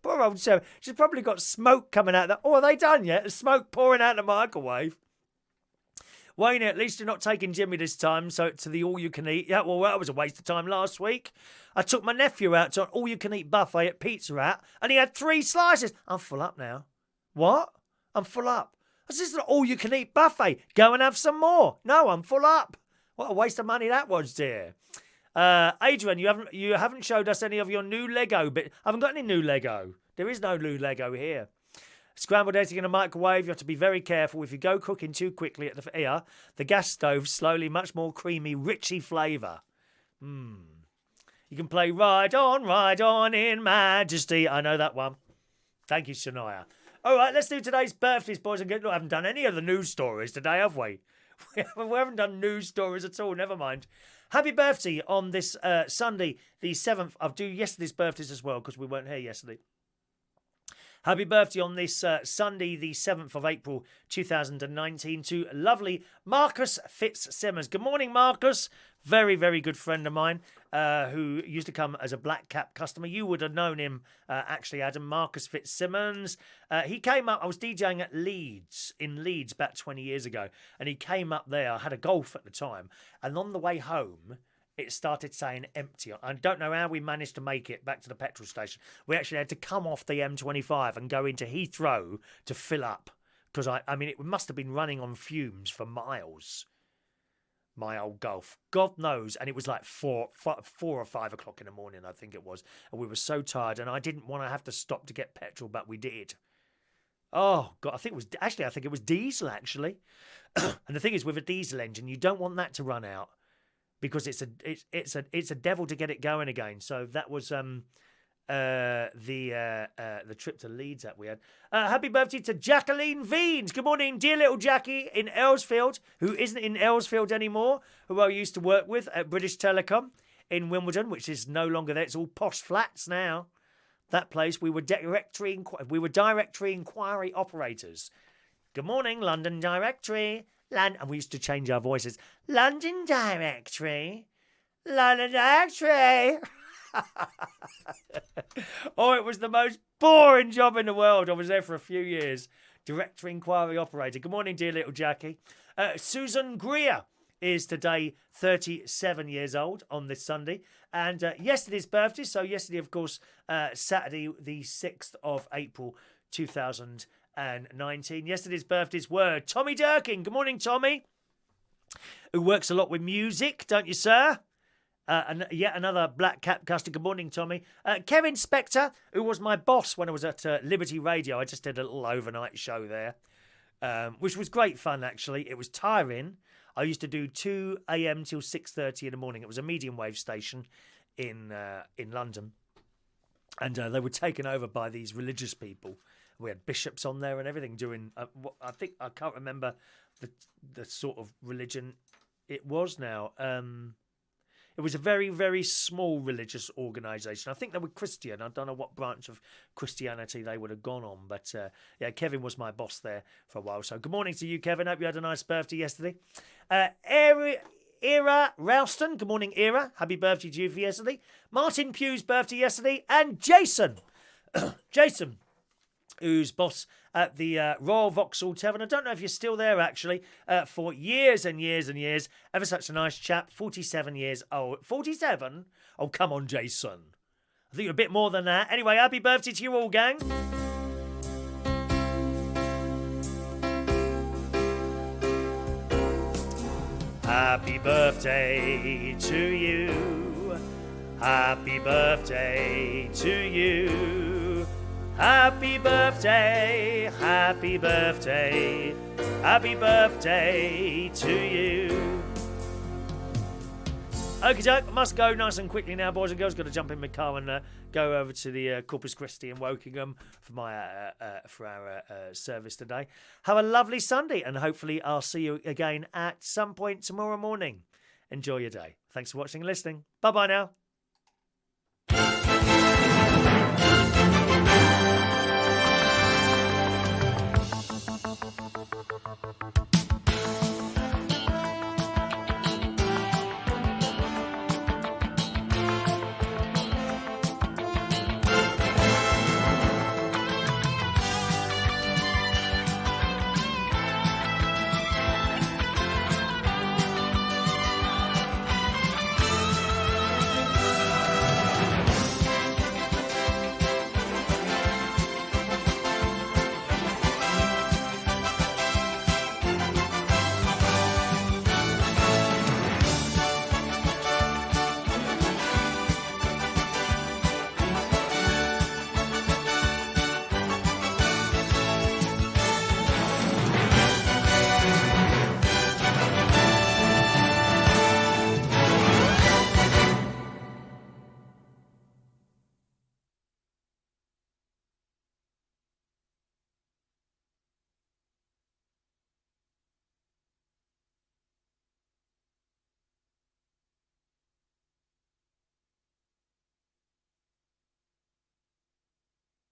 Poor old Sarah. She's probably got smoke coming out. Oh, are they done yet? There's smoke pouring out the microwave. Wayne, at least you're not taking Jimmy this time, so to the all-you-can-eat. Yeah, well, that was a waste of time last week. I took my nephew out to an all-you-can-eat buffet at Pizza Hut, and he had 3 slices. I'm full up now. What? I'm full up. This is an all-you-can-eat buffet. Go and have some more. No, I'm full up. What a waste of money that was, dear. Adrian, you haven't showed us any of your new Lego bit. I haven't got any new Lego. There is no new Lego here. Scrambled eggs in a microwave. You have to be very careful. If you go cooking too quickly at the gas stove slowly, much more creamy, richy flavour. You can play Ride On in Majesty. I know that one. Thank you, Shania. All right, let's do today's birthdays, boys and girls. I haven't done any of the news stories today, have we? We haven't done news stories at all. Never mind. Happy birthday on this Sunday, the 7th. I'll do yesterday's birthdays as well because we weren't here yesterday. Happy birthday on this Sunday, the 7th of April, 2019, to lovely Marcus Fitzsimmons. Good morning, Marcus. Very, very good friend of mine who used to come as a Black Cap customer. You would have known him, actually, Adam. Marcus Fitzsimmons. He came up, I was DJing at Leeds, in Leeds, about 20 years ago. And he came up there. I had a Golf at the time. And on the way home, it started saying empty. I don't know how we managed to make it back to the petrol station. We actually had to come off the M25 and go into Heathrow to fill up. Because, I mean, it must have been running on fumes for miles. My old Golf. God knows. And it was like 4 or 5 o'clock in the morning, I think it was. And we were so tired. And I didn't want to have to stop to get petrol, but we did. Oh, God. I think it was diesel, actually. And the thing is, with a diesel engine, you don't want that to run out. Because it's a devil to get it going again. So that was the trip to Leeds that we had. Happy birthday to Jacqueline Veens. Good morning, dear little Jackie in Earlsfield, who isn't in Earlsfield anymore, who I used to work with at British Telecom in Wimbledon, which is no longer there. It's all posh flats now. That place, we were directory inquiry operators. Good morning, London Directory. And we used to change our voices. London Directory. London Directory. Oh, it was the most boring job in the world. I was there for a few years. Directory inquiry operator. Good morning, dear little Jackie. Susan Greer is today 37 years old on this Sunday. And yesterday's birthday. So yesterday, of course, Saturday, the 6th of April, 2019. Yesterday's birthdays were Tommy Durkin. Good morning, Tommy. Who works a lot with music, don't you, sir? And yet another Black Cap customer. Good morning, Tommy. Kevin Spector, who was my boss when I was at Liberty Radio. I just did a little overnight show there, which was great fun, actually. It was tiring. I used to do 2 a.m. till 6:30 in the morning. It was a medium wave station in London. And they were taken over by these religious people. We had bishops on there and everything doing. I can't remember the sort of religion it was now. It was a very, very small religious organisation. I think they were Christian. I don't know what branch of Christianity they would have gone on. But yeah, Kevin was my boss there for a while. So good morning to you, Kevin. Hope you had a nice birthday yesterday. Eira Ralston. Good morning, Eira. Happy birthday to you for yesterday. Martin Pugh's birthday yesterday. And Jason. Jason, who's boss at the Royal Vauxhall Tavern. I don't know if you're still there, actually, for years and years and years. Ever such a nice chap, 47 years old. 47? Oh, come on, Jason. I think you're a bit more than that. Anyway, happy birthday to you all, gang. Happy birthday to you. Happy birthday to you. Happy birthday, happy birthday, happy birthday to you. Okie doke, I must go nice and quickly now, boys and girls. Got to jump in my car and go over to the Corpus Christi in Wokingham for our service today. Have a lovely Sunday, and hopefully I'll see you again at some point tomorrow morning. Enjoy your day. Thanks for watching and listening. Bye-bye now.